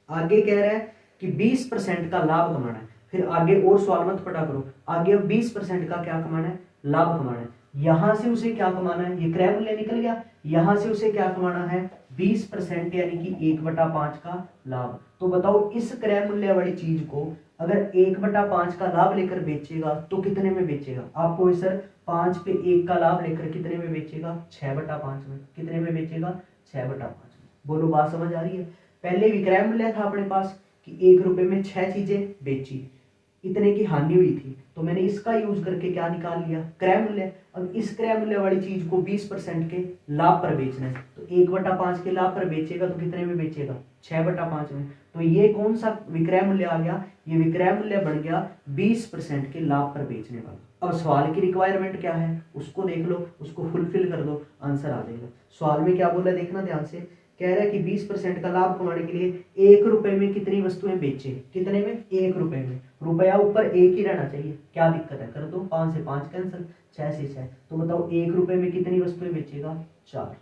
आगे कह रहा है कि 20% का लाभ कमाना है। फिर आगे और सवाल मत पढ़ा करो, आगे अब 20% का क्या कमाना है, लाभ कमाना है। यहां से उसे क्या कमाना है, ये क्रय मूल्य निकल गया, यहां से उसे क्या कमाना है, 20% यानी कि 1/5 का लाभ। तो बताओ इस क्रय मूल्य वाली चीज को अगर 1/5 का लाभ लेकर बेचेगा तो कितने में बेचेगा, आपको सर 5 पे 1 का लाभ लेकर कितने में बेचेगा, 6/5 में। कितने में बेचेगा, 6/5 में। बोलो बात समझ आ रही है। पहले विक्रय मूल्य था अपने पास कि 1 रुपए में 6 चीजें बेची, इतने की हानि हुई थी, तो मैंने इसका यूज करके क्या निकाल लिया, क्रय मूल्य। अब इस क्रय मूल्य वाली चीज को 20% के लाभ पर बेचना है, तो 1/5 के लाभ पर बेचेगा तो कितने में बेचेगा, 6/5 में। तो ये कौन सा विक्रय मूल्य आ गया, ये विक्रय मूल्य बन गया 20% के लाभ पर बेचने वाला। अब सवाल की रिक्वायरमेंट क्या है उसको देख लो, उसको फुलफिल कर दो, आंसर आ जाएगा। सवाल में क्या बोला देखना ध्यान से, कह रहा है कि 20% का लाभ कमाने के लिए 1 रुपए में कितनी वस्तुएं बेचे, कितने में, 1 रुपए में। रुपया ऊपर एक ही रहना चाहिए, क्या दिक्कत है, कर दो, 5 से 5 कैंसिल, 6 से 6। तो बताओ 1 रुपए में कितनी वस्तुएं बेचेगा, 4।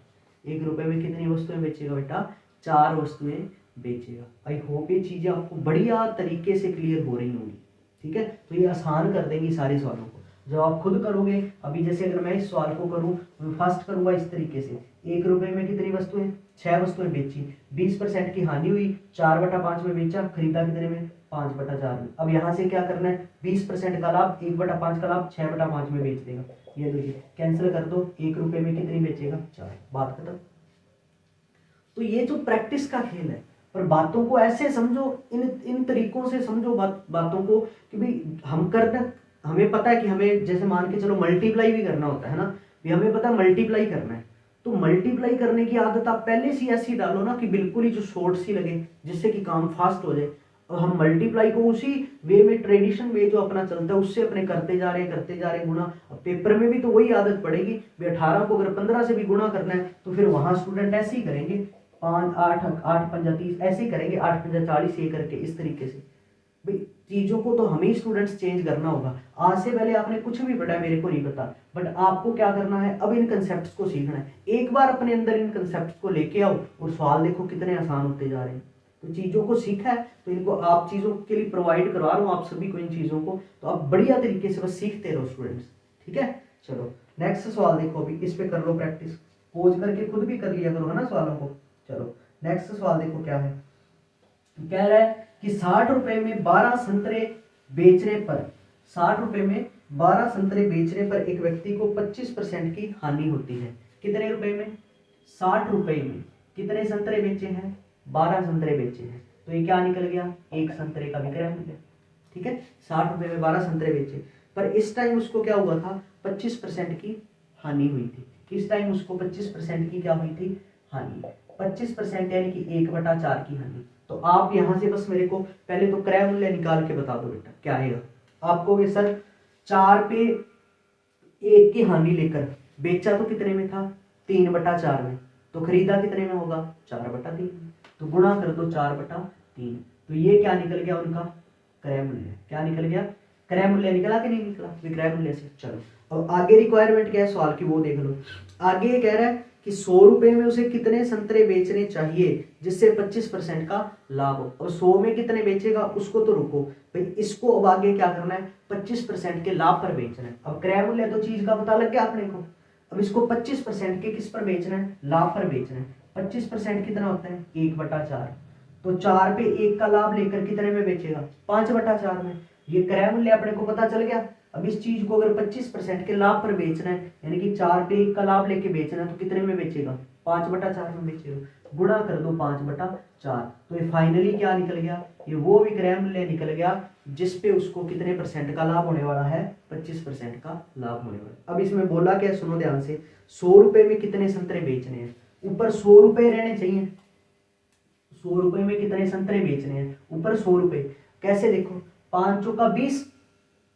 1 रुपए में कितनी वस्तुएं बेचेगा बेटा, 4 वस्तुएं बेचेगा। आई होप ये चीजें आपको बढ़िया तरीके से क्लियर हो रही होंगी, ठीक है। तो ये आसान कर देंगी सारे सवालों को जब आप खुद करोगे। अभी जैसे अगर मैं इस सवाल को करूं, मैं फर्स्ट करूंगा इस तरीके से, 1 रुपए में कितनी वस्तुएं, 6 वस्तुएं बेची, 20% की हानि हुई, 4/5 में बेचा, खरीदा कितने में, 5/4 में। अब यहाँ से क्या करना है, 20% का लाभ, 1/5 का लाभ 6/5 में बेच देगा। ये देखिए कैंसिल कर दो, 1 रुपए में कितनी बेचेगा, 4, बात खत्म। तो ये जो प्रैक्टिस का खेल है, पर बातों को ऐसे समझो, इन तरीकों से समझो बातों को कि भाई हम करना, हमें पता है कि हमें जैसे मान के चलो मल्टीप्लाई भी करना होता है ना, भी हमें पता है मल्टीप्लाई करना है, तो मल्टीप्लाई करने की आदत आप पहले से ऐसी डालो ना कि बिल्कुल ही जो शॉर्ट सी लगे, जिससे कि काम फास्ट हो जाए। और हम मल्टीप्लाई को उसी वे में, ट्रेडिशन वे जो अपना चलता है उससे अपने करते जा रहे हैं गुणा। अब पेपर में भी तो वही आदत पड़ेगी, 18 को अगर 15 से भी गुणा करना है तो फिर वहां स्टूडेंट ऐसे ही करेंगे, 5 8 8 5 30 ऐसे ही करेंगे, 8 5 40 ये करके इस तरीके से। भाई चीजों को तो हमें स्टूडेंट्स चेंज करना होगा। आज से पहले आपने कुछ भी पढ़ा मेरे को नहीं पता, बट आपको क्या करना है, अब इन कंसेप्ट्स को सीखना है। एक बार अपने अंदर इन कंसेप्ट्स को लेके आओ और सवाल देखो कितने आसान होते जा रहे हैं। तो चीजों को सीखा है तो इनको आप चीजों के लिए प्रोवाइड करवा रहा हूँ आप सभी को इन चीजों को, तो आप बढ़िया तरीके से बस सीखते रहो स्टूडेंट्स, ठीक है। चलो नेक्स्ट सवाल देखो, अभी इस पे कर लो प्रैक्टिस, पोज करके खुद भी कर लिया करो है ना सवालों को। चलो नेक्स्ट सवाल देखो क्या है, कह रहा है कि 60 रुपए में 12 संतरे बेचने पर, 60 रुपए में 12 संतरे बेचने पर एक व्यक्ति को 25% की हानि होती है। कितने रुपए में, 60 रुपए में कितने संतरे बेचे हैं, 12 संतरे बेचे हैं, तो ये क्या निकल गया, एक संतरे का विक्रय मूल्य, ठीक है। 60 रुपए में 12 संतरे बेचे, पर इस टाइम उसको क्या हुआ था, 25% की हानि हुई थी। किस टाइम उसको 25% की क्या हुई थी, हानि। 25% यानी कि 1/4 की हानि। तो आप यहां से बस मेरे को पहले तो क्रय मूल्य निकाल के बता दो बेटा क्या आएगा। आपको ये सर 4 पे 1 की हानि लेकर बेचा तो कितने में था, 3/4 में, तो खरीदा कितने में होगा, 4/3। तो गुणा कर दो 4/3, तो ये क्या निकल गया उनका क्रय मूल्य, क्या निकल गया, क्रय मूल्य निकला कि नहीं निकला, विक्रय मूल्य से। चलो अब आगे रिक्वायरमेंट क्या है सवाल की वो देख लो। आगे ये कह रहा है कि 100 रुपए में उसे कितने संतरे बेचने चाहिए जिससे 25% का लाभ हो, और 100 में कितने बेचेगा उसको तो रुको भाई, इसको अब आगे क्या करना है, 25% के लाभ पर बेचना है। अब क्रय मूल्य तो चीज का पता लग गया अपने को, अब इसको 25% के किस पर बेचना है, लाभ पर बेचना है। 25% कितना होता है, 1/4, तो 4 पे 1 का लाभ लेकर कितने में बेचेगा, 5/4 में। ये क्रय मूल्य अपने को पता चल गया। अब इस चीज को अगर 25% के लाभ पर बेचना है, यानी कि 4 पे 1 का लाभ लेके बेचना है, तो कितने में बेचेगा, 5/4 में बेचेगा। गुणा कर दो 5/4, तो ये फाइनली क्या निकल गया, ये वो विक्रय मूल्य निकल गया जिसपे उसको कितने परसेंट का लाभ होने वाला है, 25% का लाभ होने वाला। अब इसमें बोला क्या, सुनो ध्यान से, 100 रुपए में कितने संतरे बेचने हैं, ऊपर 100 रुपए रहने चाहिए। 100 रुपए में कितने संतरे बेचने हैं, ऊपर 100 रुपए। कैसे देखो, 5 चौका 20,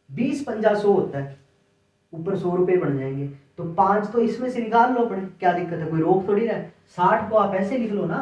20 पंजा 100 होता है, ऊपर 100 रुपए बन जाएंगे। तो 5 तो इसमें से निकाल लो अपने, क्या दिक्कत है, कोई रोक थोड़ी है। 60 को आप ऐसे लिख लो ना,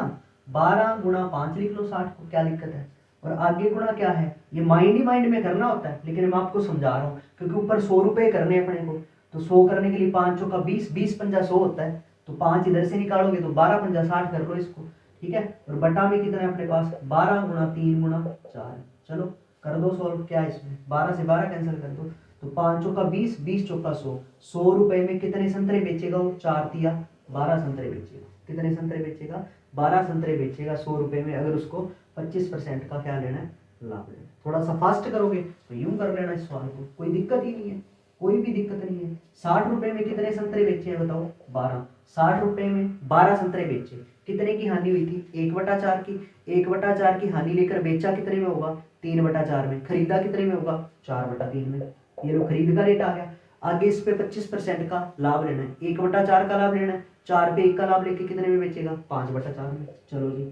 12 गुणा 5 लिख लो 60 को, क्या दिक्कत है। और आगे गुणा क्या है, ये माइंड ही माइंड में करना होता है, लेकिन मैं आपको समझा रहा हूँ क्योंकि ऊपर 100 रुपए करने अपने को। तो 100 करने के लिए 5 चौका 20, 20 पंजा 100 होता है, तो 5 इधर से निकालोगे तो 12 पंजा 60 कर लो इसको, ठीक है। और बटा में कितना है अपने पास, 12 गुणा 3 गुणा 4। चलो कर दो सॉल्व, क्या है इसमें, 12 से 12 कैंसिल कर दो, तो 5 चौका 20, 20 चौका 100। 100 रुपए में कितने संतरे बेचेगा वो, 4 तिया 12 संतरे बेचेगा। कितने संतरे बेचेगा, 12 संतरे बेचेगा 100 रुपए में, अगर उसको 25% का क्या लेना है, लाभ लेना है। थोड़ा सा फास्ट करोगे तो यूं कर लेना इस सवाल को, कोई दिक्कत ही नहीं है, कोई भी दिक्कत नहीं है। 60 रुपए में कितने संतरे बेचे हैं बताओ, 12। 60 रुपए में 12 संतरे बेचे, कितने की हानि हुई थी? 1/4 की। 1/4 की हानि लेकर बेचा कितने में होगा? 3/4 में। खरीदा कितने में होगा? 4/3 में। ये लो खरीद का रेट आ गया। आगे इस पे 25% का लाभ लेना है। 1/4 का लाभ लेना है। 4 पे 1 का लाभ लेके कितने में बेचेगा? 5/4 में। चलो जी,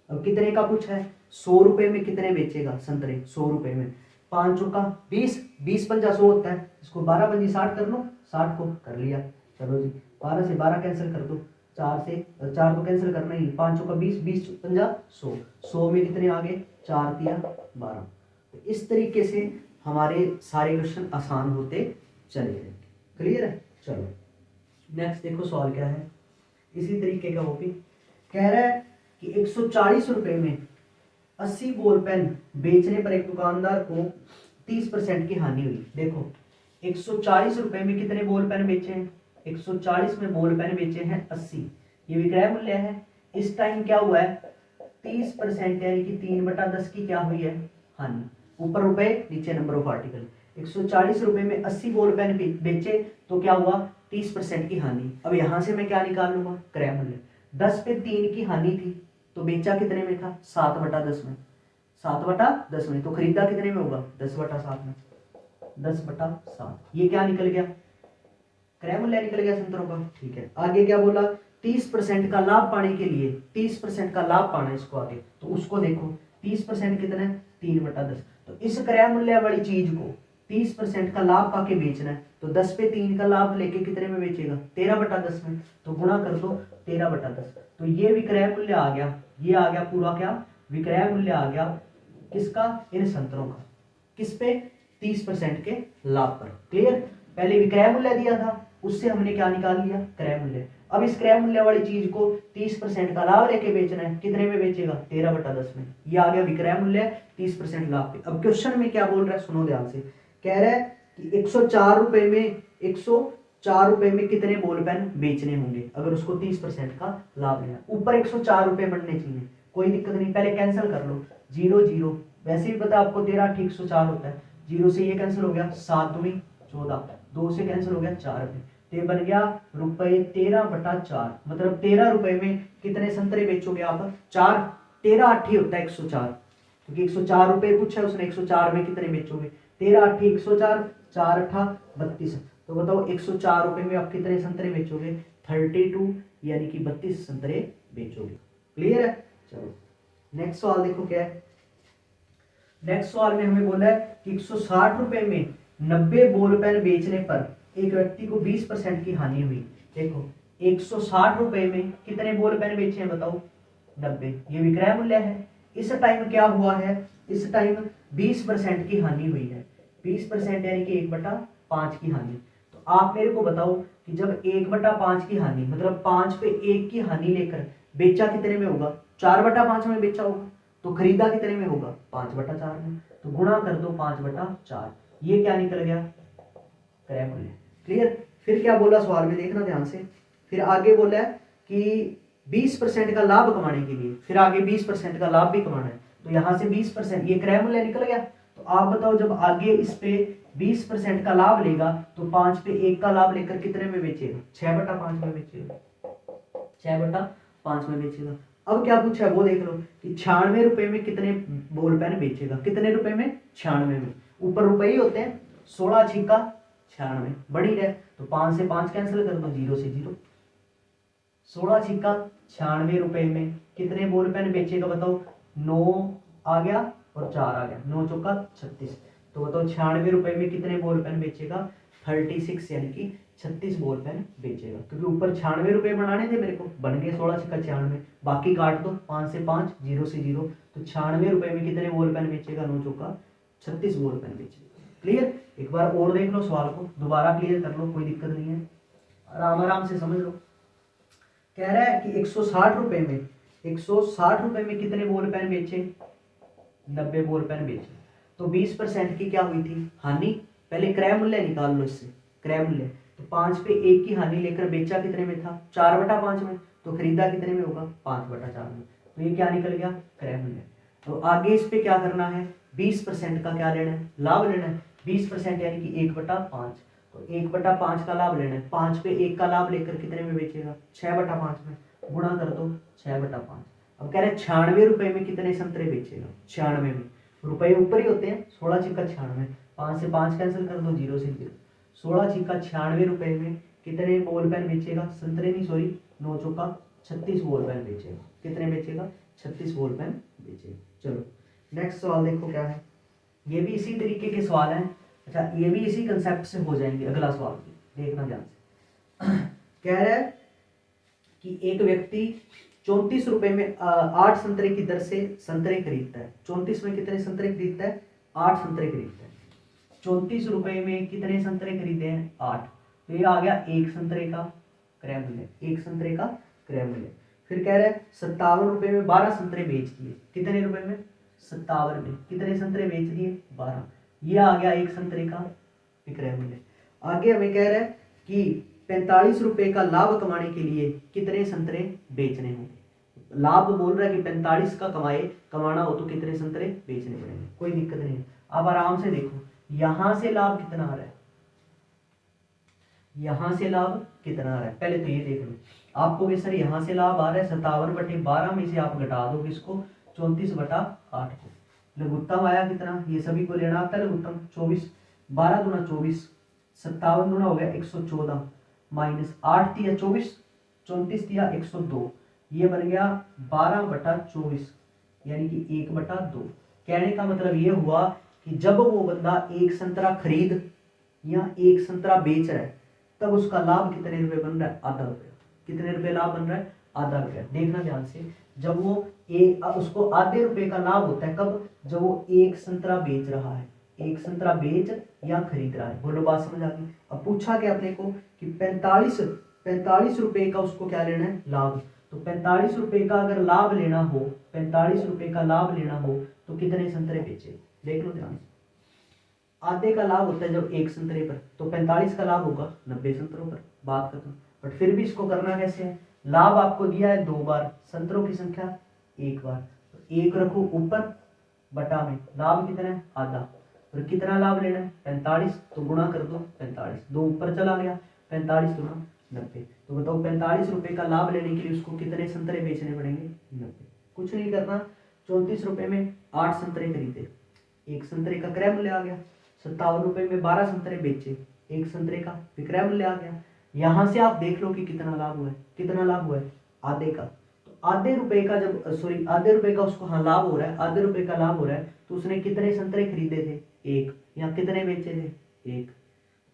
अब कितने का पूछा है? 100 रुपए में कितने बेचेगा संतरे? 100 रुपए में। 5 चौका 20, 20 पंजा 100 होता है। इसको 12 पंजी 60 कर लो, 60 को कर लिया। चलो जी, 12 से 12 कैंसिल कर दो, 4 से 4 तो कैंसिल करना ही, 5 चौका 20, 20 पंजा 100, 100 में कितने आ गए? 4 तिया 12। तो इस तरीके से हमारे सारे क्वेश्चन आसान होते चले गए। क्लियर है? चलो नेक्स्ट देखो सवाल क्या है। इसी तरीके का वो भी कह रहा है कि 140 रुपए में 80 बॉल पेन बेचने पर एक दुकानदार को 30% की हानि हुई। देखो 140 रुपए में कितने बॉल पेन बेचे हैं? 140 में बॉल पेन बेचे हैं 80, ये विक्रय मूल्य है। इस टाइम क्या हुआ है? 30% यानी कि 3/10 की क्या हुई है? हानि। ऊपर रुपए नीचे नंबर ऑफ आर्टिकल। 140 रुपए में 80 बॉल पेन बेचे तो क्या हुआ? 30% की हानि। अब यहां से मैं क्या निकाल लूंगा? क्रय मूल्य। 10 पे 3 की हानि थी तो बेचा कितने में था? 7/10 में। 7/10 में। तो खरीदा कितने में होगा? 10/7 में। 10/7 ये क्या निकल गया? क्रय मूल्य निकल गया संतरों का। ठीक है, आगे क्या बोला? 30% का लाभ पाने के लिए 30% का लाभ पाना है इसको आगे, तो उसको देखो 30% कितना है? 3/10। तो इस क्रय मूल्य वाली चीज को 30% का लाभ पाके बेचना है तो 10 पे 3 का लाभ लेके कितने में बेचेगा? 13/10 में। तो गुणा कर दो 13/10। तो ये विक्रय मूल्य आ गया, ये आ गया पूरा क्या? विक्रय मूल्य आ गया किसका? इन संतरों का। किस पे? 30% के लाभ पर। क्लियर? पहले विक्रय मूल्य दिया था, उससे हमने क्या निकाल लिया? क्रय मूल्य। अब इस क्रय मूल्य वाली चीज को 30% का लाभ लेके बेचना है, कितने में बेचेगा? 13/10 में। ये आ गया विक्रय मूल्य 30% लाभ पे। अब क्वेश्चन में क्या बोल रहा है सुनो ध्यान से। कह रहा है कि 104 रुपए में 104 रुपए में कितने बॉल पेन बेचने होंगे अगर उसको 30% का लाभ लेना। ऊपर 104 रुपए बनने चाहिए, कोई दिक्कत नहीं, पहले कैंसिल कर लो। 0 0, वैसे भी पता आपको 13 8 104 होता है। 0 से ये कैंसिल हो गया, 7 दूनी 14, 2 से कैंसिल हो गया 4 पे, तो बन गया रुपए 13/4। मतलब 13 रुपए में कितने संतरे बेचोगे आप? 4। 13 8 ही होता है 104, क्योंकि 104 रुपए पूछा है उसने, 104 में कितने बेचोगे? 13 8 104, 4 8 32। तो बताओ 104 रुपए में आप कितने संतरे बेचोगे? 32 यानी कि 32 संतरे बेचोगे। क्लियर है? चलो नेक्स्ट सवाल देखो क्या है। नेक्स्ट सवाल में हमें बोला है कि 160 रुपए में 90 बॉल पेन बेचने पर एक व्यक्ति को 20% की हानि हुई। देखो 160 रुपए में कितने बॉल पेन बेचे हैं बताओ? 90, ये विक्रय मूल्य है। इस टाइम क्या हुआ है? इस टाइम 20% की हानि हुई है। 20% यानी कि 1/5 की हानि। तो आप मेरे को बताओ कि जब 1/5 की हानि मतलब 5 पे 1 की हानि लेकर बेचा कितने में होगा? 4/5 में बेचा होगा। तो खरीदा कितने में होगा? 5/4 में। तो गुणा कर दो 5/4, ये क्या निकल गया? क्रय मूल्य। क्लियर? फिर क्या बोला सवाल में, देखना ध्यान से। फिर आगे बोला है कि 20% का लाभ कमाने के लिए, फिर आगे 20% का लाभ भी कमाना है। तो यहां से 20%, ये क्रय मूल्य निकल गया। तो आप बताओ जब आगे इस पे 20% का लाभ लेगा तो 5 पे 1 का लाभ लेकर कितने में बेचेगा? 6/5 में बेचेगा। 6/5 में बेचेगा। अब क्या पूछा है वो देख लो कि 96 रुपए में कितने बॉल पेन बेचेगा? कितने रुपए में? 96 में। ऊपर रुपए ही होते हैं, 16 छिक्का 96, बढ़ी रहे तो 5 से 5 कैंसिल कर दो, 0 से 0। 16 छिक्का 96 रुपए में कितने बॉल पेन बेचेगा बताओ? 9 आ गया और 4 आ गया, 9 चौका 36। तो बताओ 96 रुपए में कितने बॉल पेन बेचेगा? 36 यानी कि 36 बॉल पेन बेचेगा। क्योंकि ऊपर 96 रुपए बनाने थे मेरे को, बन गए 16 छिक्का 96, बाकी काट दो 5 से 5, 0 से 0। तो 96 रुपए में कितने बॉल पेन बेचेगा? 9 चौका 36 बॉल पेन बेचेगा। क्लियर? एक बार और देख लो सवाल को, दोबारा क्लियर कर लो, कोई दिक्कत नहीं है, आराम आराम से समझ लो। कह रहा है कि 160 रुपए में 160 रुपए में कितने बॉल पेन बेचे? 90 बॉल पेन बेचे। तो 20% की क्या हुई थी? हानि। पहले क्रय मूल्य निकाल लो इससे, क्रय मूल्य। तो 5 पे 1 की हानि लेकर बेचा कितने में था? 4/5 में। तो खरीदा कितने में होगा? 5/4 में। तो ये क्या निकल गया? क्रय मूल्य। तो आगे इस पे क्या करना है? 20% का क्या लेना है? लाभ लेना है। 20% यानी कि 1/5। तो 1/5 का लाभ लेना है। 5 पे 1 का लाभ लेकर कितने में बेचेगा? 6/5 में। गुणा कर दो 6/5। अब कह रहे हैं 96 रुपए में कितने संतरे बेचेगा। 96 में रुपए ऊपर ही होते हैं, 16 छिक्का 96, 5 से 5 कैंसिल कर दो, 0 से 0, 16 छिक्का 96 रुपए में कितने बॉल पेन बेचेगा, संतरे नहीं सॉरी, 9 चौका 36 बॉल पेन बेचेगा। कितने बेचेगा, 36 बॉल पेन बेचेगा। चलो नेक्स्ट सवाल देखो क्या है, ये भी इसी तरीके के सवाल हैं। अच्छा ये भी इसी कंसेप्ट से हो जाएंगे। अगला सवाल देखना ध्यान से। कह रहा है कि एक व्यक्ति 34 रुपए में 8 संतरे की दर से संतरे खरीदता है। 34 में कितने संतरे खरीदता है, 8 संतरे खरीदता है। 34 रुपए में कितने संतरे खरीदे हैं, 8। तो ये आ गया एक संतरे का क्रय मूल्य, एक संतरे का क्रय मूल्य। फिर कह रहा है 57 रुपए में 12 संतरे बेच दिए। कितने रुपए में, 57 में कितने संतरे बेच दिए, 12। ये आ गया एक संतरे का विक्रय मूल्य। आगे हमें कह रहा है कि 45 रुपए का लाभ कमाने के लिए कितने संतरे बेचने होंगे। लाभ बोल रहा है कि 45 का कमाना हो तो कितने संतरे बेचने पड़ेंगे। कोई दिक्कत नहीं है, अब आराम से देखो यहां से लाभ कितना आ रहा है, यहां से लाभ कितना आ रहा है। पहले तो ये देख लो, आपको भी सर यहां से लाभ आ रहा है 57/12 में से आप घटा दो किसको, 34/8 को। लघुत्तम आया कितना, ये सभी को लेना आता है लघुत्तम, 24, 12 दूना 24, 57 दूना हो गया 114, माइनस 8 दिया 24, 34 दिया 102, ये बन गया 12/24 यानी कि 1/2। कहने का मतलब ये हुआ कि जब वो बंदा एक संतरा खरीद या एक संतरा बेच रहा है तब उसका लाभ कितने रुपए बन रहा है, आधा रुपया। कितने रुपए लाभ बन रहा है, आधा रुपया। देखना ध्यान से, जब वो उसको आधे रुपए का लाभ होता है कब, जब वो एक संतरा बेच रहा है, एक संतरा बेच या खरीद रहा है। बोलो बात समझ आ गई। अब पूछा क्या अपने को कि 45 रुपए का उसको क्या लेना है, लाभ। तो 45 रुपए का अगर लाभ लेना हो, 45 रुपए का लाभ लेना हो तो कितने संतरे बेचे। देख लो ध्यान से, आधे का लाभ होता है जब एक संतरे पर, तो 45 का लाभ होगा 90 संतरों पर, बात खत्म। बट फिर भी इसको करना कैसे है, लाभ आपको दिया है 2 बार, संतरों की संख्या 1 बार, तो 1 रखो ऊपर बटा में, लाभ कितना है, आधा। और कितना लाभ लेना है, 45, तो गुणा कर दो 45, 2 ऊपर चला गया, 45 गुणा 90। तो बताओ 45 रुपए का लाभ लेने के लिए उसको कितने संतरे बेचने पड़ेंगे, 90। कुछ नहीं करना, 34 रुपए में 8 संतरे खरीदे, एक संतरे का क्रय मूल्य आ गया। 57 रुपए में 12 संतरे बेचे, एक संतरे का विक्रय मूल्य आ गया। यहां से आप देख लो कि कितना लाभ हुआ है, कितना लाभ हुआ है, आधे का। तो आधे रुपए का जब आधे रुपए का उसको हाँ लाभ हो रहा है, आधे रुपए का लाभ हो रहा है, तो उसने कितने संतरे खरीदे थे, एक। या कितने बेचे थे, एक।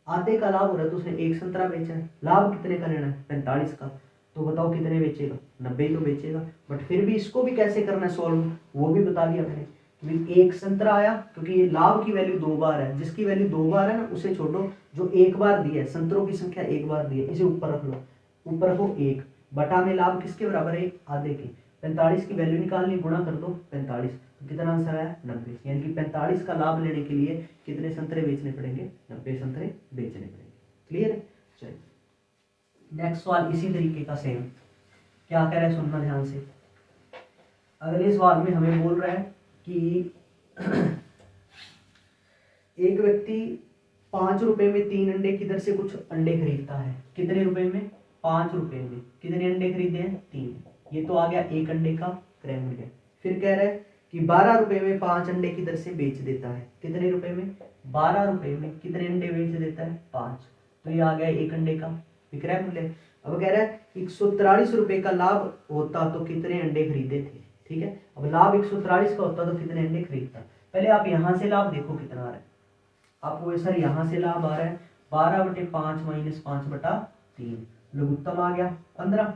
आधे का लाभ हो रहा है तो उसने एक संतरा बेचा है, लाभ कितने का लेना है, 45 का। तो बताओ कितने बेचेगा, 90 तो बेचेगा। बट फिर भी इसको भी कैसे करना है सॉल्व, वो भी बता दिया मैंने। एक संतरा आया, क्योंकि ये लाभ की वैल्यू 2 बार है, जिसकी वैल्यू 2 बार है ना उसे छोड़ो, जो 1 बार दी है, संतरों की संख्या 1 बार दी है, इसे ऊपर रख लो, ऊपर रखो 1 बटा में लाभ किसके बराबर है, आधे के। 45 की वैल्यू निकालनी, गुणा कर दो 45, तो कितना आंसर आया, 90। यानी कि 45 का लाभ लेने के लिए कितने संतरे बेचने पड़ेंगे, 90 संतरे बेचने पड़ेंगे। क्लियर है, चलिए नेक्स्ट सवाल इसी तरीके का सेम। क्या कह रहा है, सुनना ध्यान से। अगले सवाल में हमें बोल रहा है कि एक व्यक्ति 5 रुपए में 3 अंडे की दर से कुछ अंडे खरीदता है। कितने रुपए में, 5 रुपए में कितने अंडे खरीदे हैं, 3। ये तो आ गया एक अंडे का क्रय मूल्य। फिर कह रहा है कि 12 रुपए में 5 अंडे की दर से बेच देता है। कितने रुपए में, 12 रुपए में कितने अंडे बेच देता है, 5। तो ये आ गया एक अंडे का विक्रय मूल्य। अब कह रहा है 143 रुपए का लाभ होता तो कितने अंडे खरीदे थे। ठीक है, अब लाभ 143 का होता तो कितने अंडे खरीदता। पहले आप यहां से लाभ देखो कितना आ रहा है आपको, सर यहां से लाभ आ रहा है 12/5 माइनस 5/3, लघुत्तम आ गया 15,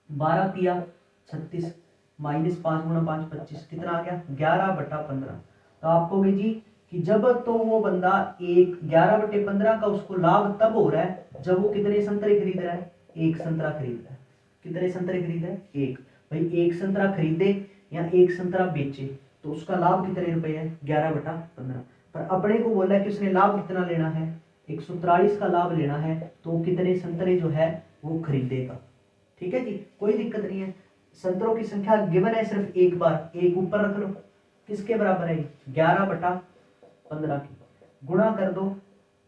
12 तिया 36 माइनस 5 गुणा 5 25, कितना आ गया 11/15। तो आप कहोगे जी कि जब तो वो बंदा एक 11/15 का उसको लाभ तब हो रहा है जब वो कितने संतरे खरीद रहा है, एक संतरा खरीद रहा है। कितने संतरे खरीद रहा है, एक। भाई एक संतरा खरीदे या एक संतरा बेचे तो उसका लाभ कितने रुपए है, 11/15। पर अपने को बोला कि उसने लाभ कितना लेना है, 143 का लाभ लेना है, तो कितने संतरे जो है वो खरीदेगा। ठीक है जी, कोई दिक्कत नहीं है। संतरों की संख्या गिवन है सिर्फ एक बार, एक ऊपर रख लो, किसके बराबर है 11/15 की। गुणा कर दो,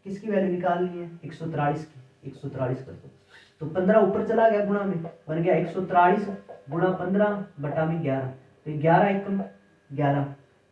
किसकी वैल्यू निकालनी है, 143 की, 143 कर दो। तो 15 ऊपर चला गया गुणा में, बन गया 143 गुणा 15 बटा में 11, तो 11 एकम 11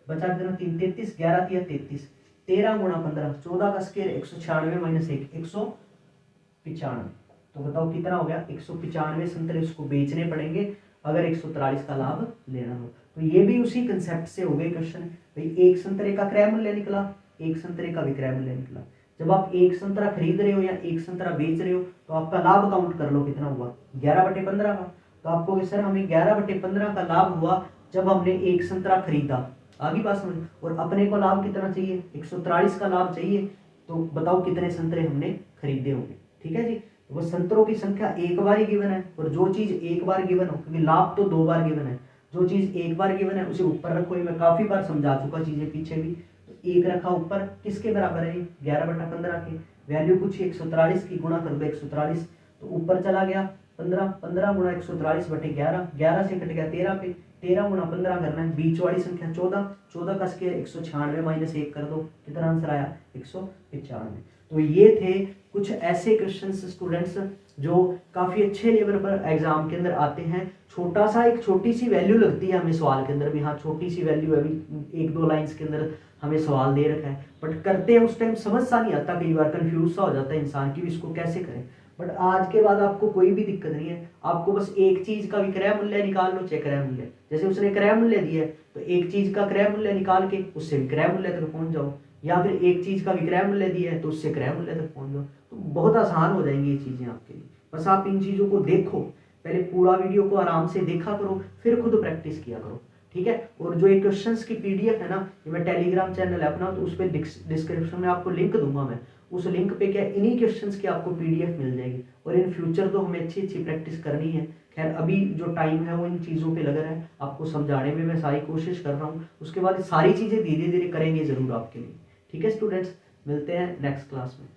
बचा कितना 3 33, 11 तिया 33, 13 गुणा 15 14 का स्क्वायर 196 माइनस 1 195, तो बताओ कितना हो गया 195 संतरे उसको बेचने पड़ेंगे अगर 143 का लाभ लेना हो। तो ये भी उसी कंसेप्ट से हो गए क्वेश्चन, भाई एक संतरे का क्रय मूल्य निकला, एक संतरे का विक्रय मूल्य निकला। जब आप एक संतरा खरीद रहे हो या एक संतरा बेच रहे हो तो आपका लाभ काउंट कर लो कितना हुआ 11/15 का। तो आपको सर हमें 11/15 का लाभ हुआ जब हमने एक संतरा खरीदा, आगे बात समझ। और अपने को लाभ कितना चाहिए 143 का लाभ चाहिए, तो बताओ कितने संतरे हमने खरीदे होंगे। ठीक है जी, वो संतरों की संख्या एक बार ही गिवन है, और जो चीज एक बार गिवन हो, क्योंकि लाभ तो 2 बार गिवन है, जो चीज एक बार गिवन है उसे ऊपर रखो, ये मैं काफी बार समझा चुका चीजें पीछे भी। तो एक रखा ऊपर, किसके बराबर है 11/15 के, वैल्यू पूछी 143 की, गुणा कर दो 143, तो ऊपर चला गया 15, 15 गुणा 143 बटे 11, 11 से कट गया 13 पे, 13 गुणा 15 करना है, बीच वाली संख्या 14, 14 का स्क्वायर 196 माइनस 1 कर दो, कितना आंसर आया 195। तो ये थे कुछ ऐसे क्वेश्चंस स्टूडेंट्स जो काफी अच्छे लेवल पर एग्जाम के अंदर आते हैं। छोटा सा एक छोटी सी वैल्यू लगती है हमें सवाल के अंदर भी, हाँ छोटी सी वैल्यू है, अभी 1-2 लाइंस के अंदर हमें सवाल दे रखा है, बट करते हैं उस टाइम समझ सा नहीं आता, कई बार कंफ्यूज सा हो जाता है इंसान की भी इसको कैसे करें। बट आज के बाद आपको कोई भी दिक्कत नहीं है, आपको बस एक चीज का विक्रय मूल्य निकाल लो, चाहे क्रय मूल्य, जैसे उसने क्रय मूल्य दिया है तो एक चीज का क्रय मूल्य निकाल के उससे विक्रय मूल्य तक पहुंच जाओ, या फिर एक चीज का विक्रय मूल्य दिया है तो उससे क्रय मूल्य तक पहुंच जाओ, तो बहुत आसान हो जाएंगी ये चीजें आपके लिए। बस आप इन चीजों को देखो, पहले पूरा वीडियो को आराम से देखा करो, फिर खुद प्रैक्टिस किया करो। ठीक है, और जो ये क्वेश्चंस की पीडीएफ है ना, ये मैं टेलीग्राम चैनल है अपना, तो उस पर डिस्क्रिप्शन में आपको लिंक दूंगा मैं, उस लिंक पे क्या इन्हीं क्वेश्चंस की आपको पीडीएफ मिल जाएगी। और इन फ्यूचर तो हमें अच्छी अच्छी प्रैक्टिस करनी है, खैर अभी जो टाइम है वो इन चीज़ों पे लग रहा है, आपको समझाने में मैं सारी कोशिश कर रहा हूँ, उसके बाद सारी चीज़ें धीरे धीरे करेंगे जरूर आपके लिए। ठीक है स्टूडेंट्स, मिलते हैं नेक्स्ट क्लास में।